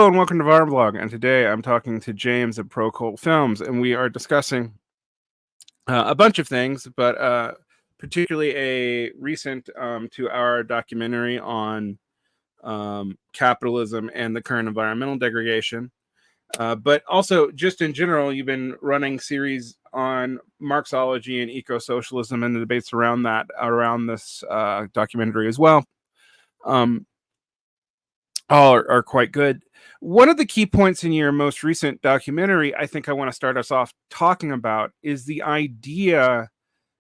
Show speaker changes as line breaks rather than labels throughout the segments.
Hello and welcome to Varn, and today I'm talking to James at Prolekult Films, and we are discussing a bunch of things, but particularly a recent 2-hour documentary on capitalism and the current environmental degradation. But also, just in general, you've been running series on Marxology and eco-socialism and the debates around this documentary as well. All are quite good. One of the key points in your most recent documentary, I think I want to start us off talking about, is the idea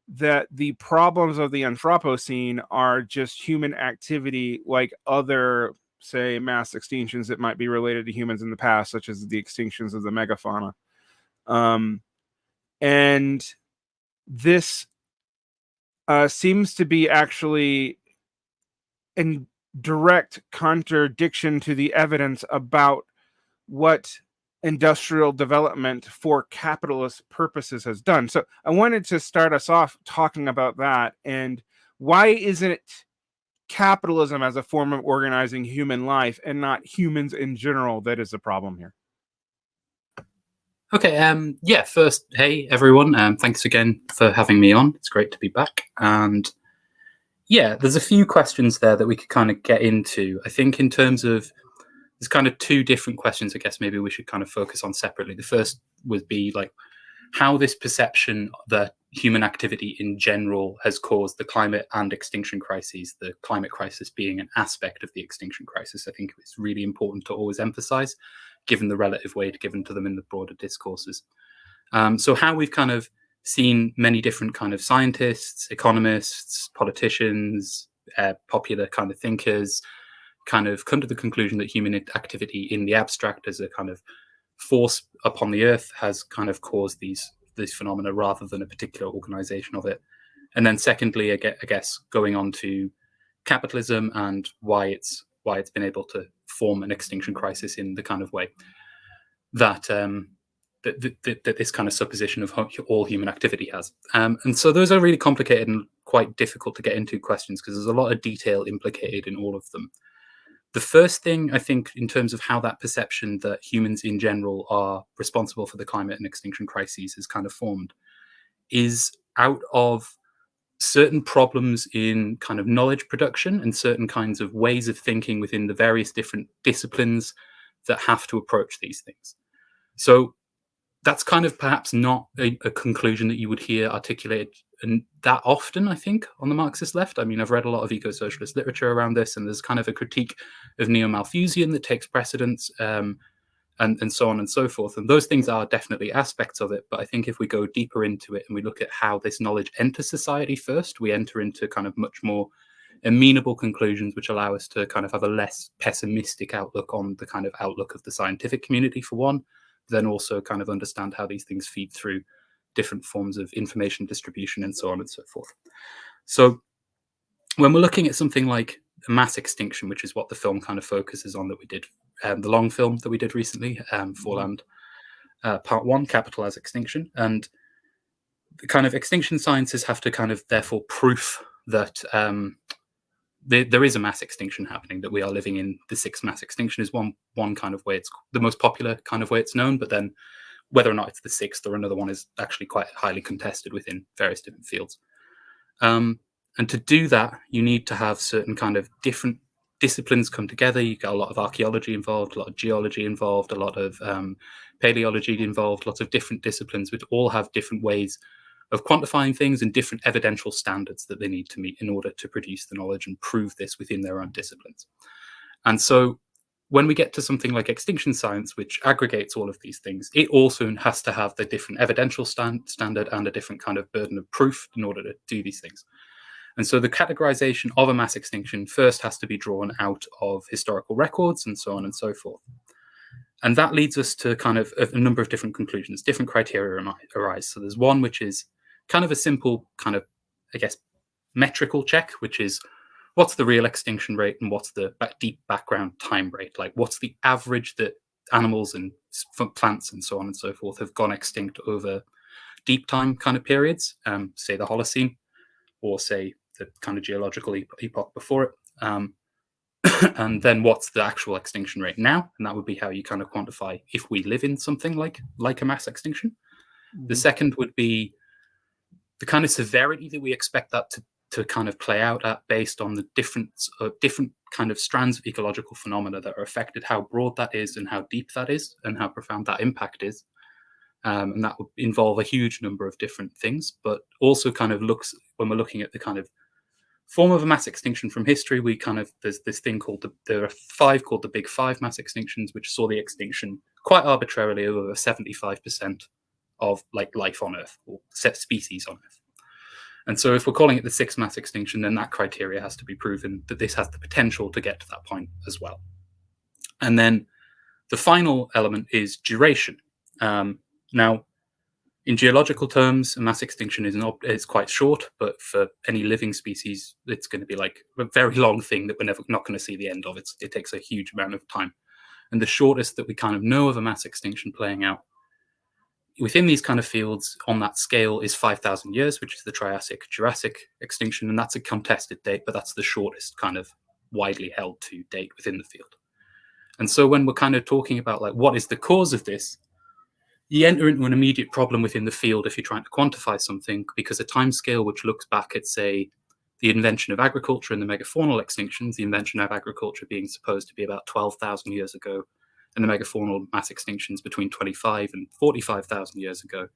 that the problems of the Anthropocene are just human activity like other, say, mass extinctions that might be related to humans in the past, such as the extinctions of the megafauna. And this seems to be actually in direct contradiction to the evidence about what industrial development for capitalist purposes has done. So I wanted to start us off talking about that, and why isn't it capitalism as a form of organizing human life and not humans in general that is the problem here?
Okay, first, hey everyone, thanks again for having me on. It's great to be back. And yeah, there's a few questions there that we could kind of get into. I think in terms of, there's kind of two different questions I guess maybe we should kind of focus on separately. The first would be like how this perception that human activity in general has caused the climate and extinction crises, the climate crisis being an aspect of the extinction crisis. I think it's really important to always emphasize, given the relative weight given to them in the broader discourses. So how we've kind of seen many different kind of scientists, economists, politicians, popular kind of thinkers kind of come to the conclusion that human activity in the abstract as a kind of force upon the earth has kind of caused these phenomena rather than a particular organization of it. And then secondly, I guess going on to capitalism and why it's been able to form an extinction crisis in the kind of way that that this kind of supposition of all human activity has. And so those are really complicated and quite difficult to get into questions because there's a lot of detail implicated in all of them. The first thing, I think, in terms of how that perception that humans in general are responsible for the climate and extinction crises is kind of formed is out of certain problems in kind of knowledge production and certain kinds of ways of thinking within the various different disciplines that have to approach these things. So that's kind of perhaps not a conclusion that you would hear articulated and that often, I think, on the Marxist left. I mean, I've read a lot of eco-socialist literature around this, and there's kind of a critique of neo-Malthusian that takes precedence, and so on and so forth. And those things are definitely aspects of it. But I think if we go deeper into it and we look at how this knowledge enters society first, we enter into kind of much more amenable conclusions, which allow us to kind of have a less pessimistic outlook on the kind of outlook of the scientific community, for one, then also kind of understand how these things feed through different forms of information distribution and so on and so forth. So when we're looking at something like a mass extinction, which is what the film kind of focuses on that we did, the long film that we did recently, Forland, Part 1, Capital as Extinction, and the kind of extinction sciences have to kind of therefore proof that there is a mass extinction happening, that we are living in the sixth mass extinction is one kind of way, it's the most popular kind of way it's known, but then whether or not it's the sixth or another one is actually quite highly contested within various different fields. And to do that, you need to have certain kind of different disciplines come together. You got a lot of archaeology involved, a lot of geology involved, a lot of paleology involved, lots of different disciplines which all have different ways of quantifying things and different evidential standards that they need to meet in order to produce the knowledge and prove this within their own disciplines. And so when we get to something like extinction science, which aggregates all of these things, it also has to have the different evidential standard and a different kind of burden of proof in order to do these things. And so the categorization of a mass extinction first has to be drawn out of historical records and so on and so forth. And that leads us to kind of a number of different conclusions. Different criteria arise. So there's one which is kind of a simple kind of, I guess, metrical check, which is what's the real extinction rate and what's the deep background time rate? Like what's the average that animals and plants and so on and so forth have gone extinct over deep time kind of periods, say the Holocene, or say the kind of geological epoch before it. and then what's the actual extinction rate now? And that would be how you kind of quantify if we live in something like a mass extinction. The second would be the kind of severity that we expect that to kind of play out at, based on the different kind of strands of ecological phenomena that are affected, how broad that is and how deep that is and how profound that impact is. And that would involve a huge number of different things, but also kind of looks, when we're looking at the kind of form of a mass extinction from history, we kind of, there's this thing called there are 5 called the Big 5 mass extinctions, which saw the extinction quite arbitrarily of over 75% of like life on Earth or set species on Earth. And so if we're calling it the 6th mass extinction, then that criteria has to be proven that this has the potential to get to that point as well. And then the final element is duration. Now, in geological terms, a mass extinction is quite short, but for any living species, it's going to be like a very long thing that we're never not going to see the end of. It takes a huge amount of time. And the shortest that we kind of know of a mass extinction playing out within these kind of fields on that scale is 5,000 years, which is the Triassic-Jurassic extinction. And that's a contested date, but that's the shortest kind of widely held to date within the field. And so when we're kind of talking about like what is the cause of this, you enter into an immediate problem within the field if you're trying to quantify something, because a timescale which looks back at, say, the invention of agriculture and the megafaunal extinctions, the invention of agriculture being supposed to be about 12,000 years ago, and the megafaunal mass extinctions between 25 and 45,000 years ago,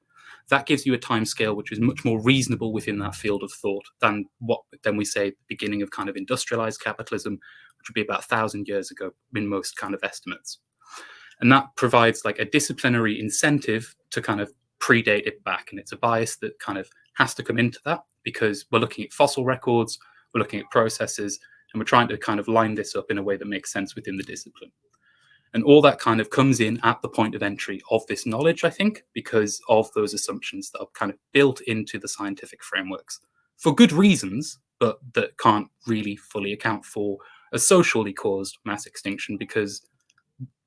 that gives you a timescale which is much more reasonable within that field of thought than what then we say the beginning of kind of industrialized capitalism, which would be about 1,000 years ago in most kind of estimates. And that provides like a disciplinary incentive to kind of predate it back. And it's a bias that kind of has to come into that, because we're looking at fossil records, we're looking at processes, and we're trying to kind of line this up in a way that makes sense within the discipline. And all that kind of comes in at the point of entry of this knowledge, I think, because of those assumptions that are kind of built into the scientific frameworks for good reasons, but that can't really fully account for a socially caused mass extinction, because,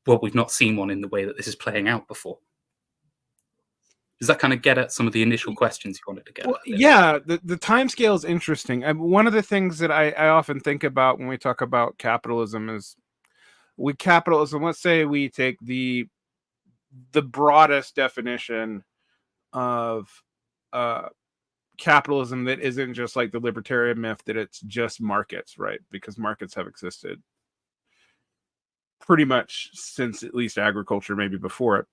well, we've not seen one in the way that this is playing out before. Does that kind of get at some of the initial questions you wanted to get at?
Yeah, the time scale is interesting. One of the things that I often think about when we talk about capitalism is, with capitalism, let's say we take the broadest definition of capitalism that isn't just like the libertarian myth that it's just markets, right? Because markets have existed pretty much since at least agriculture, maybe before it.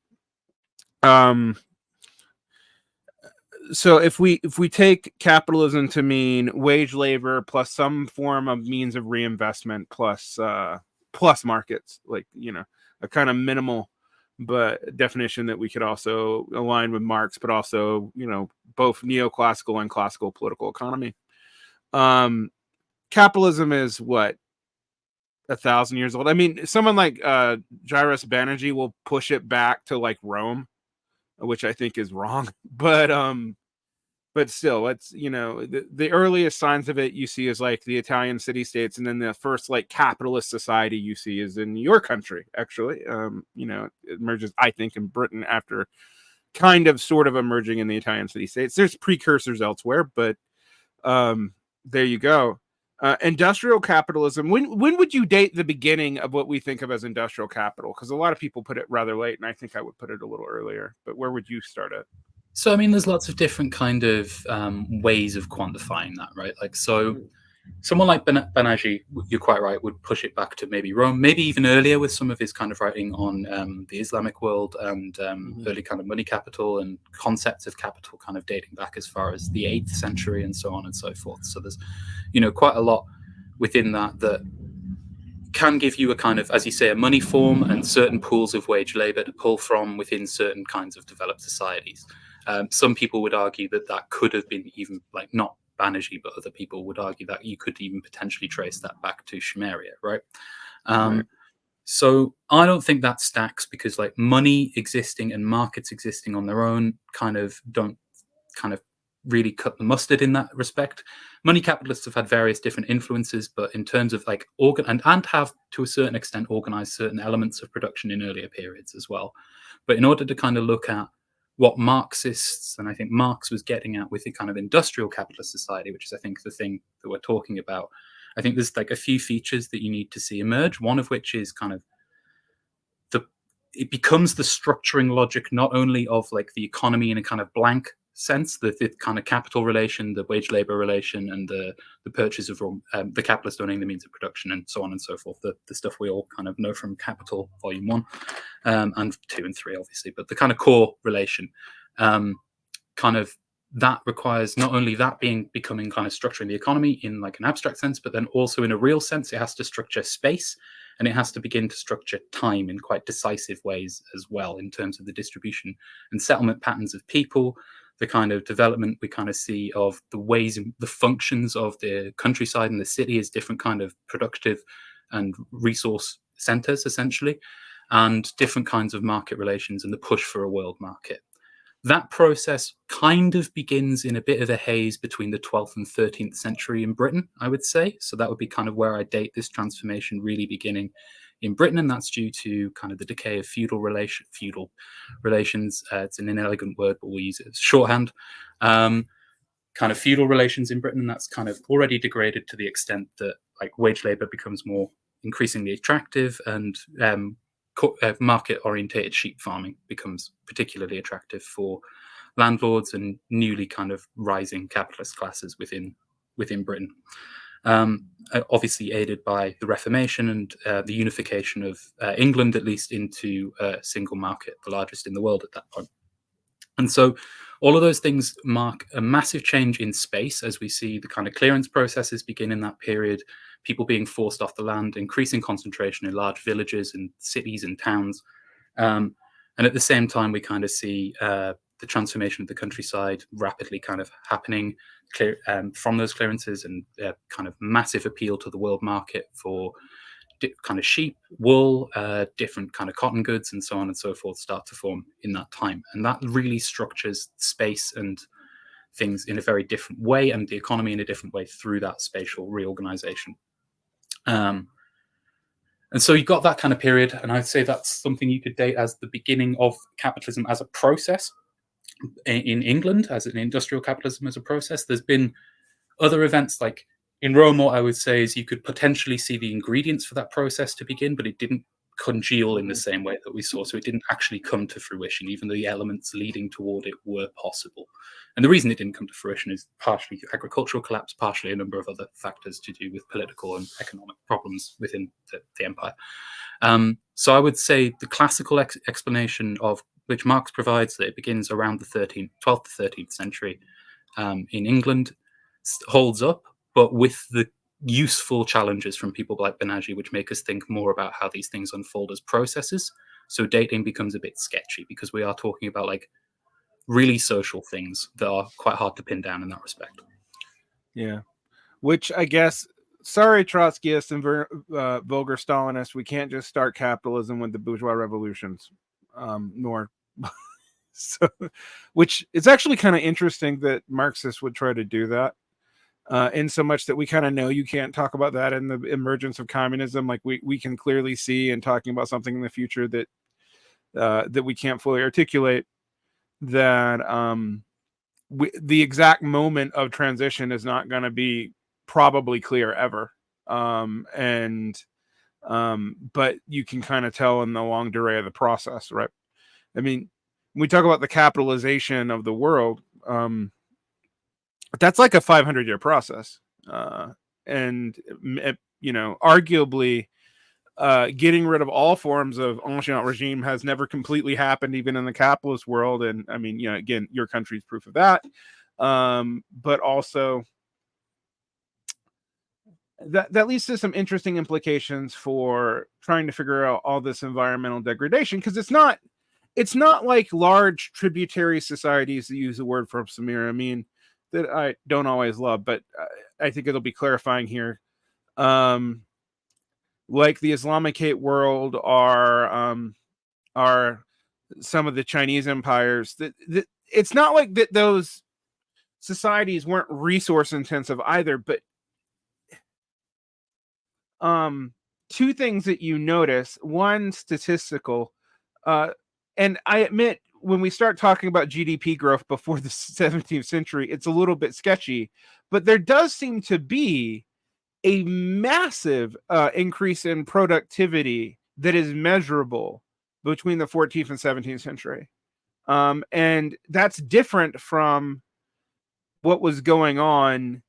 So if we take capitalism to mean wage labor plus some form of means of reinvestment plus markets, like, you know, a kind of minimal but definition that we could also align with Marx, but also, you know, both neoclassical and classical political economy. Capitalism is what, 1,000 years old. I mean, someone like Jairus Banerjee will push it back to like Rome, which I think is wrong. But still, it's, you know, the earliest signs of it you see is like the Italian city states, and then the first like capitalist society you see is in your country, actually. You know, it emerges, I think, in Britain after kind of sort of emerging in the Italian city states. There's precursors elsewhere, but there you go. Industrial capitalism. When would you date the beginning of what we think of as industrial capital? Because a lot of people put it rather late, and I think I would put it a little earlier. But where would you start at?
So, I mean, there's lots of different kind of ways of quantifying that, right? Like, so someone like Banerjee, you're quite right, would push it back to maybe Rome, maybe even earlier with some of his kind of writing on the Islamic world and early kind of money capital and concepts of capital kind of dating back as far as the 8th century and so on and so forth. So there's, you know, quite a lot within that can give you a kind of, as you say, a money form and certain pools of wage labor to pull from within certain kinds of developed societies. Some people would argue that could have been even, like, not Banerjee, but other people would argue that you could even potentially trace that back to Sumeria, right?
Right.
So I don't think that stacks, because like money existing and markets existing on their own kind of don't kind of really cut the mustard in that respect. Money capitalists have had various different influences, but in terms of like and have to a certain extent organized certain elements of production in earlier periods as well. But in order to kind of look at what Marxists, and I think Marx was getting at with the kind of industrial capitalist society, which is, I think, the thing that we're talking about, I think there's like a few features that you need to see emerge, one of which is kind of it becomes the structuring logic not only of like the economy in a kind of blank sense, the kind of capital relation, the wage labor relation, and the purchase of the capitalist owning the means of production, and so on and so forth. The stuff we all kind of know from Capital Volume 1 and 2 and 3, obviously, but the kind of core relation, kind of that requires not only that becoming kind of structuring the economy in like an abstract sense, but then also in a real sense, it has to structure space. And it has to begin to structure time in quite decisive ways as well, in terms of the distribution and settlement patterns of people, the kind of development we kind of see of the ways and the functions of the countryside and the city as different kind of productive and resource centers, essentially, and different kinds of market relations and the push for a world market. That process kind of begins in a bit of a haze between the 12th and 13th century in Britain, I would say. So that would be kind of where I date this transformation really beginning in Britain, and that's due to kind of the decay of feudal relations. It's an inelegant word, but we'll use it as shorthand. Kind of feudal relations in Britain, and that's kind of already degraded to the extent that like wage labor becomes more increasingly attractive, and market-orientated sheep farming becomes particularly attractive for landlords and newly kind of rising capitalist classes within Britain. Obviously aided by the Reformation and the unification of England, at least, into a single market, the largest in the world at that point. And so all of those things mark a massive change in space as we see the kind of clearance processes begin in that period, people being forced off the land, increasing concentration in large villages and cities and towns. And at the same time, we kind of see the transformation of the countryside rapidly kind of happening from those clearances, and kind of massive appeal to the world market for kind of sheep, wool, different kind of cotton goods, and so on and so forth start to form in that time. And that really structures space and things in a very different way, and the economy in a different way through that spatial reorganization. And so you got that kind of period, and I'd say that's something you could date as the beginning of capitalism as a process in England, as an industrial capitalism as a process. There's been other events like in Rome, what I would say is you could potentially see the ingredients for that process to begin, but it didn't congeal in the same way that we saw. So it didn't actually come to fruition, even though the elements leading toward it were possible. And the reason it didn't come to fruition is partially agricultural collapse, partially a number of other factors to do with political and economic problems within the empire. So I would say the classical explanation of which Marx provides, that it begins around the 12th to 13th century in England, holds up, but with the useful challenges from people like Bernanke, which make us think more about how these things unfold as processes. So dating becomes a bit sketchy because we are talking about like really social things that are quite hard to pin down in that respect.
Yeah, which I guess, sorry, Trotskyists and vulgar Stalinists, we can't just start capitalism with the bourgeois revolutions, nor so, which it's actually kind of interesting that Marxists would try to do that. In so much that we kind of know you can't talk about that in the emergence of communism. Like we can clearly see in talking about something in the future that that we can't fully articulate, that the exact moment of transition is not going to be probably clear ever. But you can kind of tell in the long durée of the process, right? I mean, when we talk about the capitalization of the world, that's like a 500-year process. And, you know, arguably, getting rid of all forms of ancient regime has never completely happened, even in the capitalist world. And I mean, you know, again, your country's proof of that. But also, that leads to some interesting implications for trying to figure out all this environmental degradation, because it's not like large tributary societies, to use the word from Samir. I mean, that I don't always love, but I think it'll be clarifying here. Like the Islamicate world are some of the Chinese empires. That it's not like that those societies weren't resource intensive either, but two things that you notice. One, statistical, and I admit, when we start talking about GDP growth before the 17th century, it's a little bit sketchy, but there does seem to be a massive increase in productivity that is measurable between the 14th and 17th century. And that's different from what was going on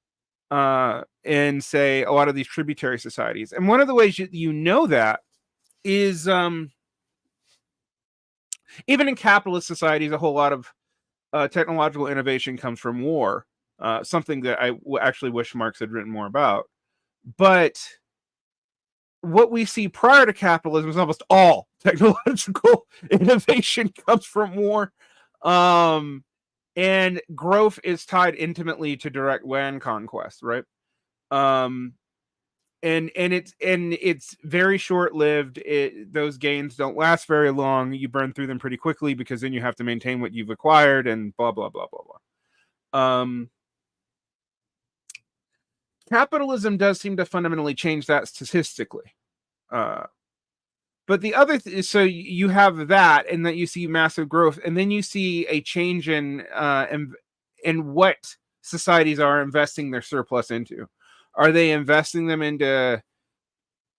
in, say, a lot of these tributary societies. And one of the ways you know that is even in capitalist societies, a whole lot of technological innovation comes from war, something that I actually wish Marx had written more about. But what we see prior to capitalism is almost all technological innovation comes from war. And growth is tied intimately to direct land conquest, right? And it's very short lived. Those gains don't last very long. You burn through them pretty quickly because then you have to maintain what you've acquired and blah blah blah blah blah. Capitalism does seem to fundamentally change that statistically. But the other so you have that, and that you see massive growth, and then you see a change in what societies are investing their surplus into. Are they investing them into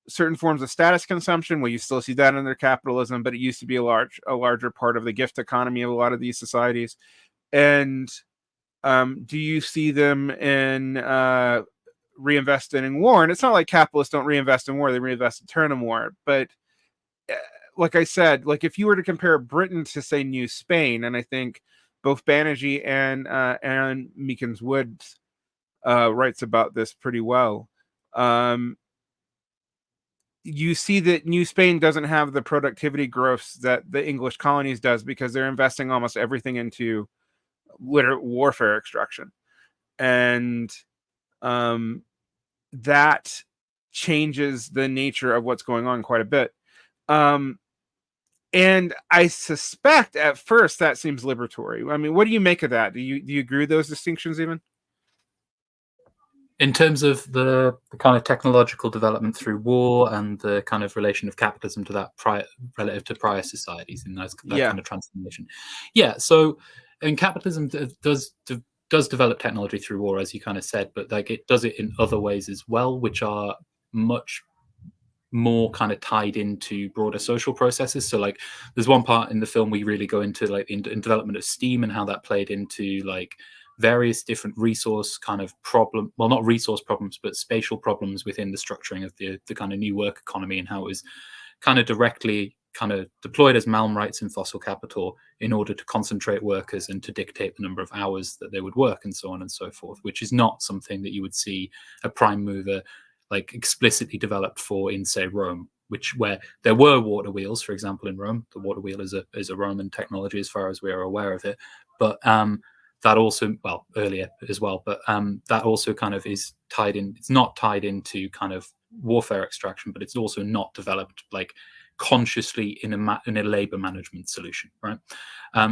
certain forms of status consumption? Well, you still see that under capitalism, but it used to be a larger part of the gift economy of a lot of these societies. And do you see them in reinvesting in war? And it's not like capitalists don't reinvest in war; they reinvest in turn in war. But like I said, like if you were to compare Britain to, say, New Spain, and I think both Banerjee and Meekins Woods writes about this pretty well. You see that New Spain doesn't have the productivity growths that the English colonies does because they're investing almost everything into warfare extraction, and that changes the nature of what's going on quite a bit. And I suspect at first that seems liberatory. I mean, what do you make of that? Do you agree with those distinctions even?
In terms of the kind of technological development through war and the kind of relation of capitalism to that relative to prior societies in that kind of transformation. Yeah, so and capitalism does develop technology through war, as you kind of said, but like it does it in other ways as well, which are much more kind of tied into broader social processes. So like there's one part in the film we really go into like in development of steam and how that played into like various different resource kind of problem, well, not resource problems, but spatial problems within the structuring of the kind of new work economy, and how it was kind of directly kind of deployed as malm rights in fossil capital in order to concentrate workers and to dictate the number of hours that they would work and so on and so forth, which is not something that you would see a prime mover like explicitly developed for in, say, Rome, where there were water wheels, for example, in Rome. The water wheel is a Roman technology as far as we are aware of it. But that also, well, earlier as well, but that also kind of is tied in. It's not tied into kind of warfare extraction, but it's also not developed like consciously in a labor management solution, right?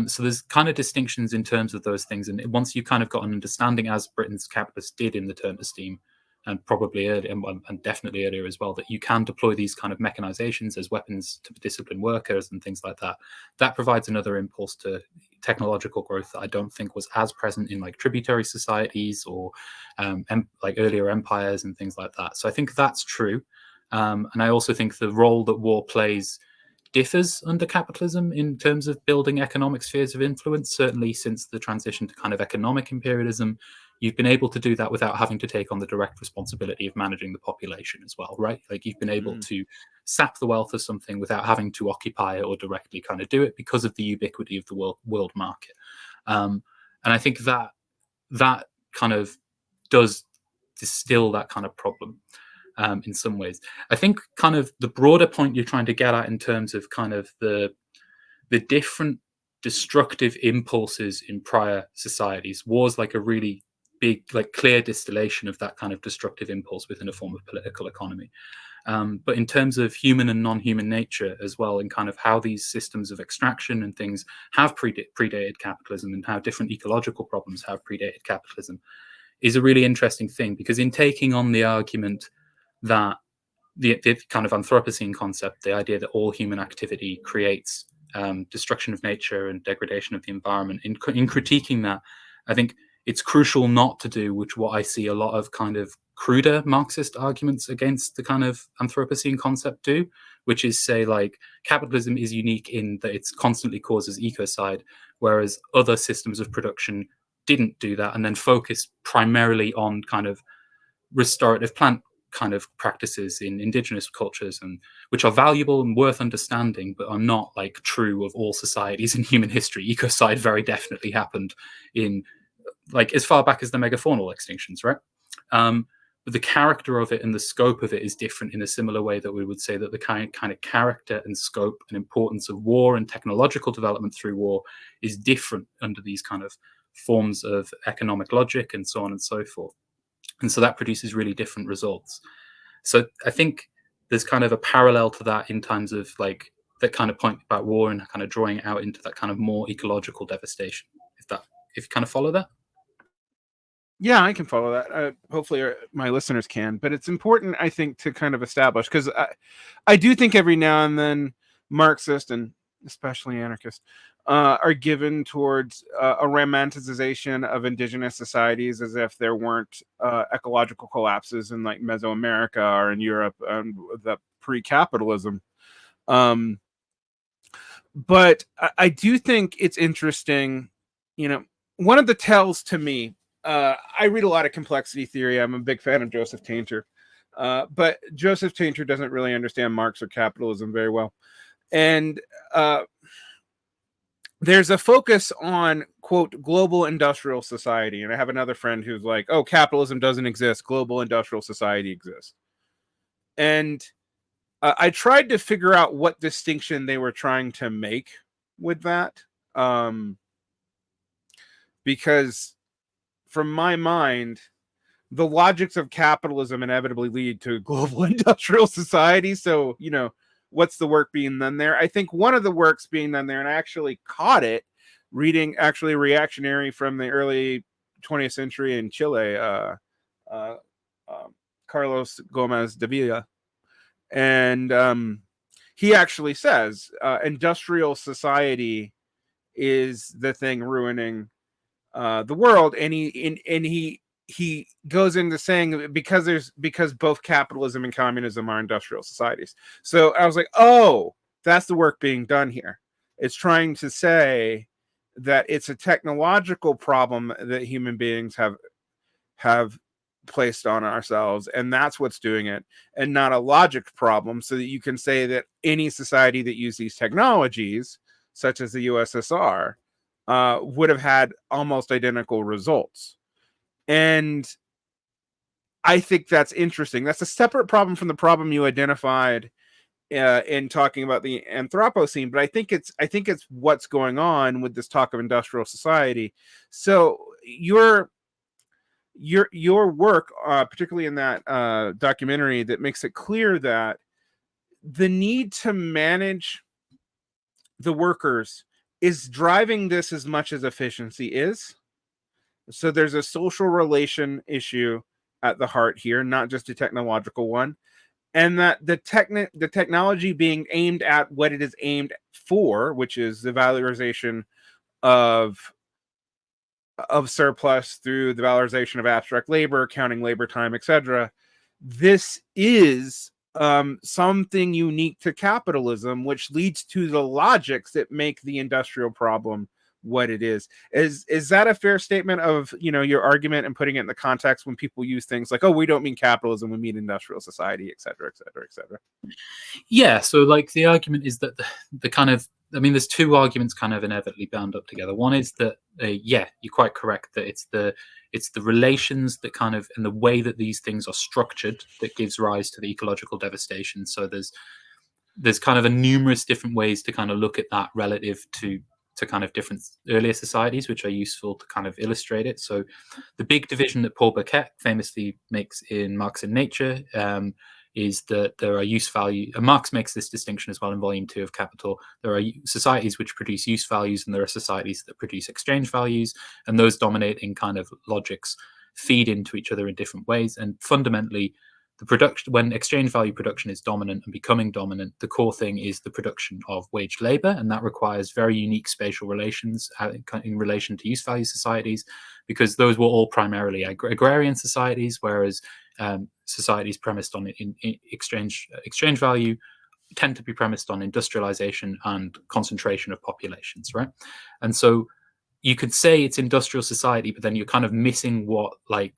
So there's kind of distinctions in terms of those things. And once you've kind of got an understanding, as Britain's capitalists did in the turn to steam, and probably earlier, and definitely earlier as well, that you can deploy these kind of mechanizations as weapons to discipline workers and things like that. That provides another impulse to technological growth that I don't think was as present in like tributary societies or like earlier empires and things like that. So I think that's true. And I also think the role that war plays differs under capitalism in terms of building economic spheres of influence. Certainly since the transition to kind of economic imperialism, you've been able to do that without having to take on the direct responsibility of managing the population as well, right? Like you've been able to sap the wealth of something without having to occupy it or directly kind of do it because of the ubiquity of the world market. And I think that kind of does distill that kind of problem. In some ways, I think kind of the broader point you're trying to get at in terms of kind of the different destructive impulses in prior societies was like a really big, like clear distillation of that kind of destructive impulse within a form of political economy. But in terms of human and non-human nature as well, and kind of how these systems of extraction and things have predated capitalism and how different ecological problems have predated capitalism is a really interesting thing, because in taking on the argument that the kind of Anthropocene concept, the idea that all human activity creates destruction of nature and degradation of the environment, in critiquing that, I think it's crucial not to do, which what I see a lot of kind of cruder Marxist arguments against the kind of Anthropocene concept do, which is say like capitalism is unique in that it constantly causes ecocide, whereas other systems of production didn't do that and then focus primarily on kind of restorative plant kind of practices in indigenous cultures, and which are valuable and worth understanding, but are not like true of all societies in human history. Ecocide very definitely happened in like as far back as the megafaunal extinctions, right? But the character of it and the scope of it is different in a similar way that we would say that the kind of character and scope and importance of war and technological development through war is different under these kind of forms of economic logic and so on and so forth. And so that produces really different results. So I think there's kind of a parallel to that in terms of like that kind of point about war and kind of drawing it out into that kind of more ecological devastation. If you kind of follow that.
Yeah, I can follow that. Hopefully my listeners can, but it's important, I think, to kind of establish, because I do think every now and then Marxist and especially anarchist are given towards a romanticization of indigenous societies as if there weren't ecological collapses in like Mesoamerica or in Europe, the pre-capitalism. But I do think it's interesting, one of the tells to me, I read a lot of complexity theory. I'm a big fan of Joseph Tainter. But Joseph Tainter doesn't really understand Marx or capitalism very well. And there's a focus on, quote, global industrial society. And I have another friend who's like, oh, capitalism doesn't exist. Global industrial society exists. And I tried to figure out what distinction they were trying to make with that. Because from my mind, the logics of capitalism inevitably lead to global industrial society. So, what's the work being done there? I think one of the works being done there, and I actually caught it reading actually reactionary from the early 20th century in Chile, Carlos Gomez de Villa. And he actually says industrial society is the thing ruining the world, and he goes into saying because both capitalism and communism are industrial societies. So I was like, oh, that's the work being done here. It's trying to say that it's a technological problem that human beings have placed on ourselves, and that's what's doing it, and not a logic problem, so that you can say that any society that used these technologies, such as the USSR, would have had almost identical results. And I think that's interesting. That's a separate problem from the problem you identified in talking about the Anthropocene, but I think it's what's going on with this talk of industrial society. So your work, particularly in that documentary, that makes it clear that the need to manage the workers is driving this as much as efficiency is. So there's a social relation issue at the heart here, not just a technological one. And that the technology being aimed at what it is aimed for, which is the valorization of surplus through the valorization of abstract labor, counting labor time, etc. This is something unique to capitalism, which leads to the logics that make the industrial problem what it is. Is that a fair statement of your argument, and putting it in the context when people use things like, oh, we don't mean capitalism, we mean industrial society, etc., etc., etc.?
Yeah, so like the argument is that the kind of, I mean, there's two arguments kind of inevitably bound up together. One is that yeah, you're quite correct that it's the relations that kind of, and the way that these things are structured, that gives rise to the ecological devastation. So there's kind of a numerous different ways to kind of look at that relative to kind of different earlier societies, which are useful to kind of illustrate it. So the big division that Paul Burkett famously makes in Marx and Nature is that there are use value, and Marx makes this distinction as well in volume 2 of Capital. There are societies which produce use values, and there are societies that produce exchange values, and those dominating kind of logics feed into each other in different ways. And fundamentally, the production, when exchange value production is dominant and becoming dominant, the core thing is the production of waged labor, and that requires very unique spatial relations in relation to use value societies, because those were all primarily agrarian societies, whereas societies premised on in exchange value tend to be premised on industrialization and concentration of populations, right? And so you could say it's industrial society, but then you're kind of missing what I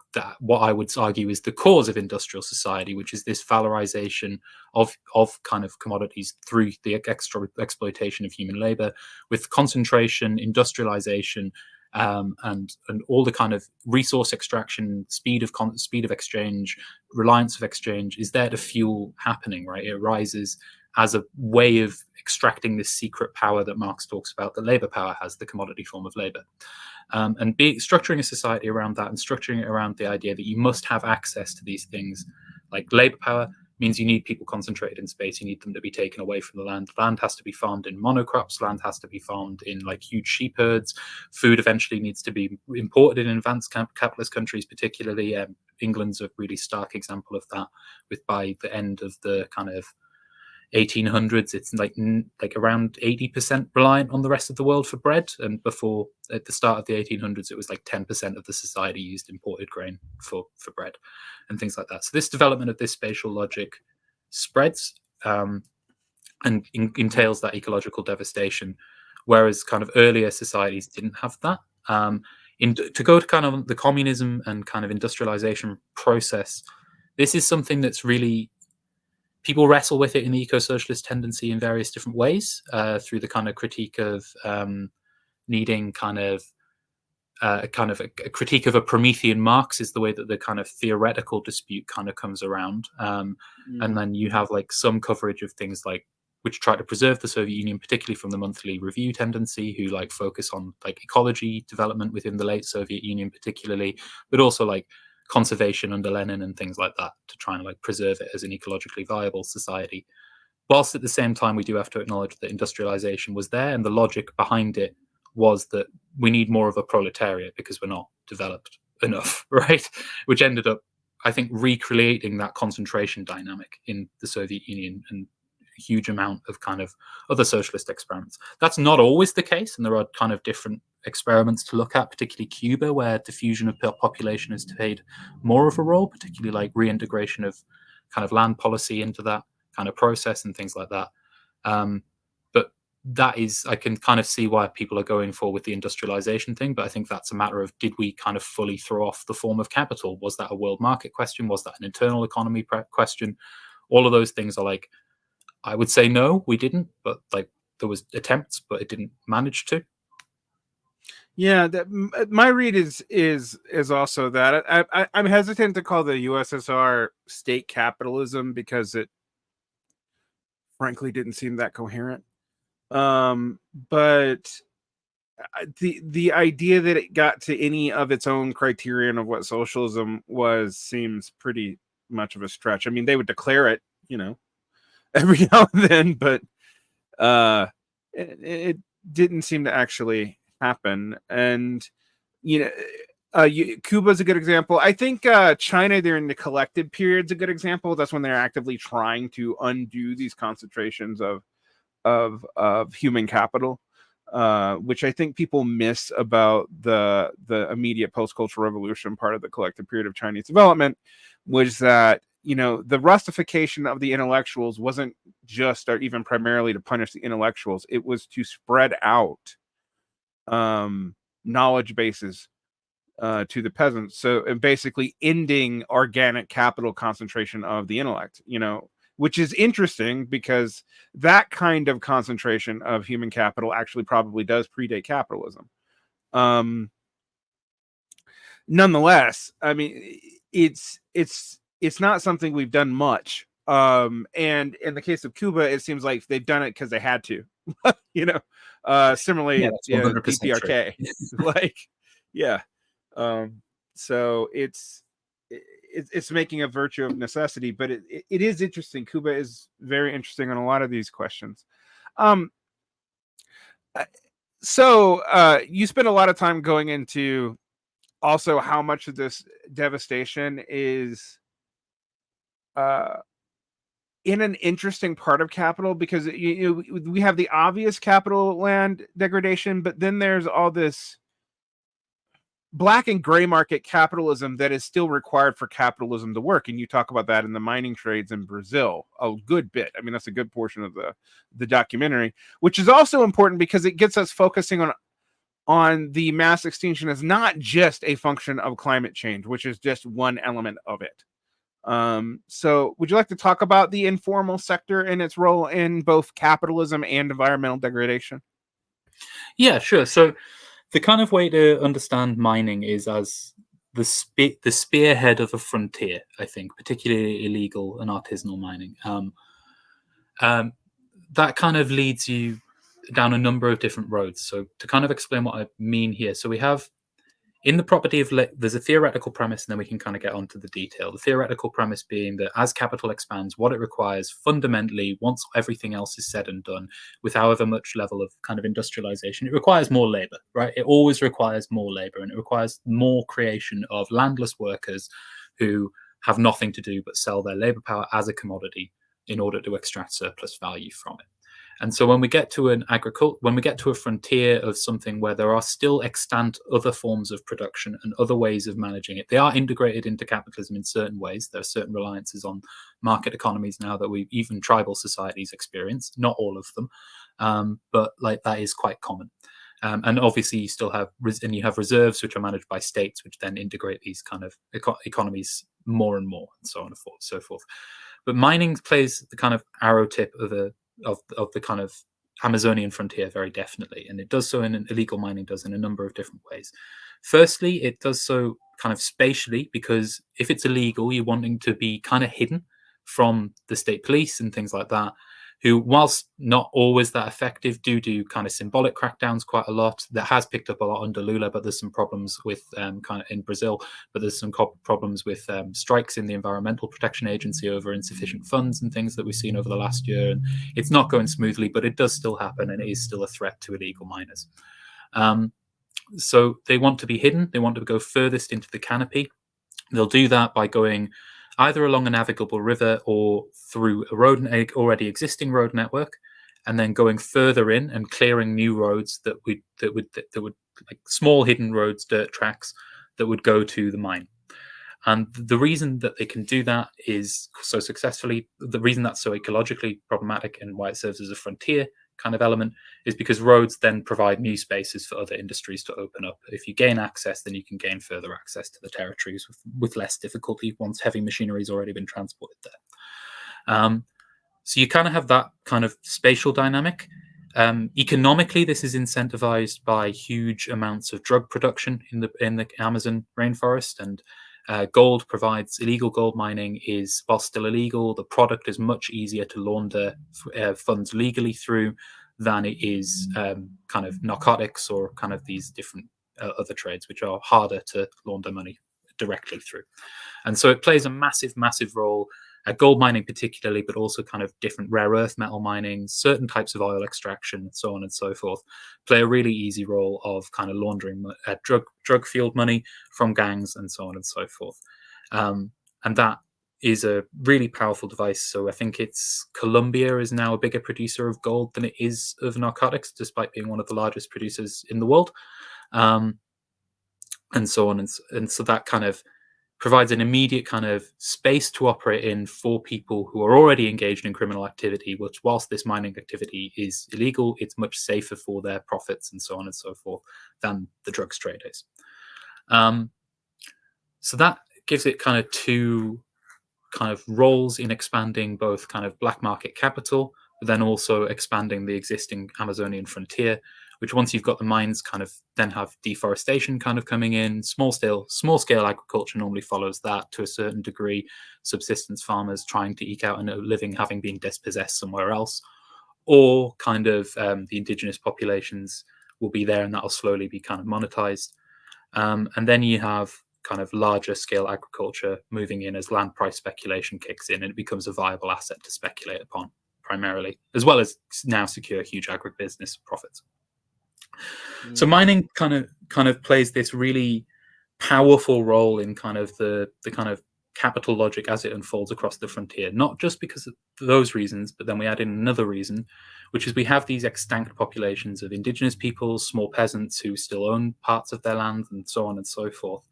would argue is the cause of industrial society, which is this valorization of kind of commodities through the extra exploitation of human labor, with concentration, industrialization, and all the kind of resource extraction, speed of exchange, reliance of exchange is there to fuel happening, right? It arises as a way of extracting this secret power that Marx talks about, that labor power has, the commodity form of labor. And structuring a society around that, and structuring it around the idea that you must have access to these things, like labor power means you need people concentrated in space, you need them to be taken away from the land. Land has to be farmed in monocrops, land has to be farmed in like huge sheep herds, food eventually needs to be imported in advanced capitalist countries, particularly. England's a really stark example of that, with by the end of the kind of 1800s, it's like around 80% reliant on the rest of the world for bread, and before, at the start of the 1800s, it was like 10% of the society used imported grain for bread and things like that. So this development of this spatial logic spreads and entails that ecological devastation, whereas kind of earlier societies didn't have that. To go to kind of the communism and kind of industrialization process, this is something that's really, people wrestle with it in the eco-socialist tendency in various different ways, through the kind of critique of needing kind of a critique of a Promethean Marx is the way that the kind of theoretical dispute kind of comes around. And then you have like some coverage of things like, which try to preserve the Soviet Union, particularly from the Monthly Review tendency, who like focus on like ecology development within the late Soviet Union particularly, but also like conservation under Lenin and things like that, to try and like preserve it as an ecologically viable society. Whilst at the same time, we do have to acknowledge that industrialization was there, and the logic behind it was that we need more of a proletariat because we're not developed enough, right? Which ended up, I think, recreating that concentration dynamic in the Soviet Union and a huge amount of kind of other socialist experiments. That's not always the case, and there are kind of different experiments to look at, particularly Cuba, where diffusion of population has played more of a role, particularly like reintegration of kind of land policy into that kind of process and things like that. But that is, I can kind of see why people are going for with the industrialization thing, but I think that's a matter of, did we kind of fully throw off the form of capital? Was that a world market question? Was that an internal economy question? All of those things are like, I would say no, we didn't, but like there was attempts, but it didn't manage to.
Yeah, my read is also that I'm hesitant to call the USSR state capitalism because it frankly didn't seem that coherent. But the idea that it got to any of its own criterion of what socialism was seems pretty much of a stretch. I mean, they would declare it, every now and then, but it didn't seem to actually happen. And Cuba's a good example. I think China during the collected period's a good example. That's when they're actively trying to undo these concentrations of human capital, which I think people miss about the immediate post-cultural revolution part of the collected period of Chinese development, was that the rustification of the intellectuals wasn't just or even primarily to punish the intellectuals. It was to spread out knowledge bases to the peasants. So, and basically ending organic capital concentration of the intellect, which is interesting because that kind of concentration of human capital actually probably does predate capitalism. Nonetheless, I mean, it's not something we've done much. And in the case of Cuba, it seems like they've done it because they had to, similarly, DPRK, like, yeah. So it's making a virtue of necessity, but it is interesting. Cuba is very interesting on a lot of these questions. So you spend a lot of time going into also how much of this devastation is in an interesting part of capital, because we have the obvious capital land degradation, but then there's all this black and gray market capitalism that is still required for capitalism to work. And you talk about that in the mining trades in Brazil a good bit. I mean, that's a good portion of the documentary, which is also important because it gets us focusing on the mass extinction as not just a function of climate change, which is just one element of it. So would you like to talk about the informal sector and its role in both capitalism and environmental degradation?
Yeah, sure. So the kind of way to understand mining is as the spearhead of a frontier, I think, particularly illegal and artisanal mining. That kind of leads you down a number of different roads. So to kind of explain what I mean here, so we have in the property of there's a theoretical premise, and then we can kind of get onto the detail. The theoretical premise being that as capital expands, what it requires fundamentally, once everything else is said and done, with however much level of kind of industrialization, it requires more labor, right? It always requires more labor, and it requires more creation of landless workers who have nothing to do but sell their labor power as a commodity in order to extract surplus value from it. And so when we get to when we get to a frontier of something where there are still extant other forms of production and other ways of managing it, they are integrated into capitalism in certain ways. There are certain reliances on market economies now that even tribal societies experience, not all of them, but like that is quite common. And obviously you still have reserves which are managed by states, which then integrate these kind of economies more and more, and so on and so forth. But mining plays the kind of arrow tip of the kind of Amazonian frontier very definitely, and it does so in illegal mining does in a number of different ways. Firstly, it does so kind of spatially, because if it's illegal, you're wanting to be kind of hidden from the state police and things like that, who, whilst not always that effective, do kind of symbolic crackdowns quite a lot. That has picked up a lot under Lula, but there's some problems with kind of in Brazil, but there's some problems with strikes in the Environmental Protection Agency over insufficient funds and things that we've seen over the last year. And it's not going smoothly, but it does still happen, and it is still a threat to illegal miners. So they want to be hidden. They want to go furthest into the canopy. They'll do that by going either along a navigable river or through a already existing road network, and then going further in and clearing new roads that would like small hidden roads, dirt tracks that would go to the mine. And the reason that they can do that is so successfully, the reason that's so ecologically problematic and why it serves as a frontier kind of element, is because roads then provide new spaces for other industries to open up. If you gain access, then you can gain further access to the territories with less difficulty once heavy machinery has already been transported there. So you kind of have that kind of spatial dynamic. Economically, this is incentivized by huge amounts of drug production in the Amazon rainforest, and illegal gold mining is, while still illegal, the product is much easier to launder funds legally through than it is kind of narcotics or kind of these different other trades, which are harder to launder money directly through. And so it plays a massive, massive role at gold mining particularly, but also kind of different rare earth metal mining, certain types of oil extraction, so on and so forth, play a really easy role of kind of laundering drug fueled money from gangs and so on and so forth. And that is a really powerful device. So I think Colombia is now a bigger producer of gold than it is of narcotics, despite being one of the largest producers in the world. And so on. And so that kind of provides an immediate kind of space to operate in for people who are already engaged in criminal activity, which, whilst this mining activity is illegal, it's much safer for their profits and so on and so forth than the drugs trade is. So that gives it kind of two kind of roles in expanding both kind of black market capital, but then also expanding the existing Amazonian frontier, which, once you've got the mines, kind of then have deforestation kind of coming in. Small scale agriculture normally follows that to a certain degree. Subsistence farmers trying to eke out a living, having been dispossessed somewhere else, or kind of the indigenous populations will be there, and that'll slowly be kind of monetized. And then you have kind of larger scale agriculture moving in as land price speculation kicks in, and it becomes a viable asset to speculate upon primarily, as well as now secure huge agribusiness profits. So mining kind of plays this really powerful role in kind of the kind of capital logic as it unfolds across the frontier, not just because of those reasons, but then we add in another reason, which is we have these extinct populations of indigenous peoples, small peasants who still own parts of their land, and so on and so forth.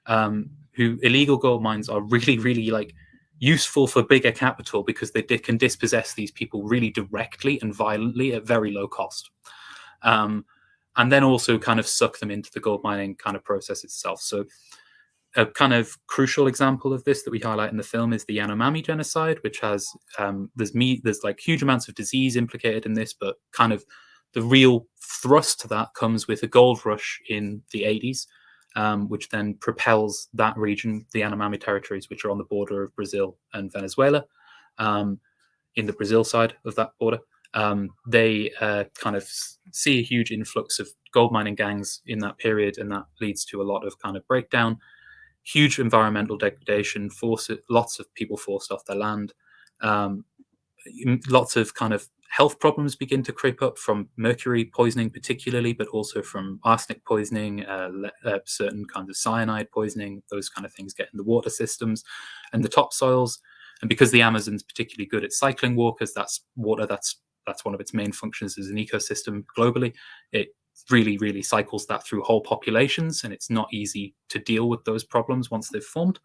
Who illegal gold mines are really, really like useful for bigger capital because they can dispossess these people really directly and violently at very low cost. And then also kind of suck them into the gold mining kind of process itself. So a kind of crucial example of this that we highlight in the film is the Yanomami genocide, which has there's like huge amounts of disease implicated in this, but kind of the real thrust to that comes with a gold rush in the 80s, which then propels that region, the Yanomami territories, which are on the border of Brazil and Venezuela, in the Brazil side of that border. They kind of see a huge influx of gold mining gangs in that period, and that leads to a lot of kind of breakdown, huge environmental degradation, lots of people forced off their land, lots of kind of health problems begin to creep up from mercury poisoning particularly, but also from arsenic poisoning, certain kinds of cyanide poisoning. Those kind of things get in the water systems and the topsoils. And because the Amazon's particularly good at cycling walkers, that's water, that's one of its main functions as an ecosystem globally. It really, really cycles that through whole populations, and it's not easy to deal with those problems once they've formed.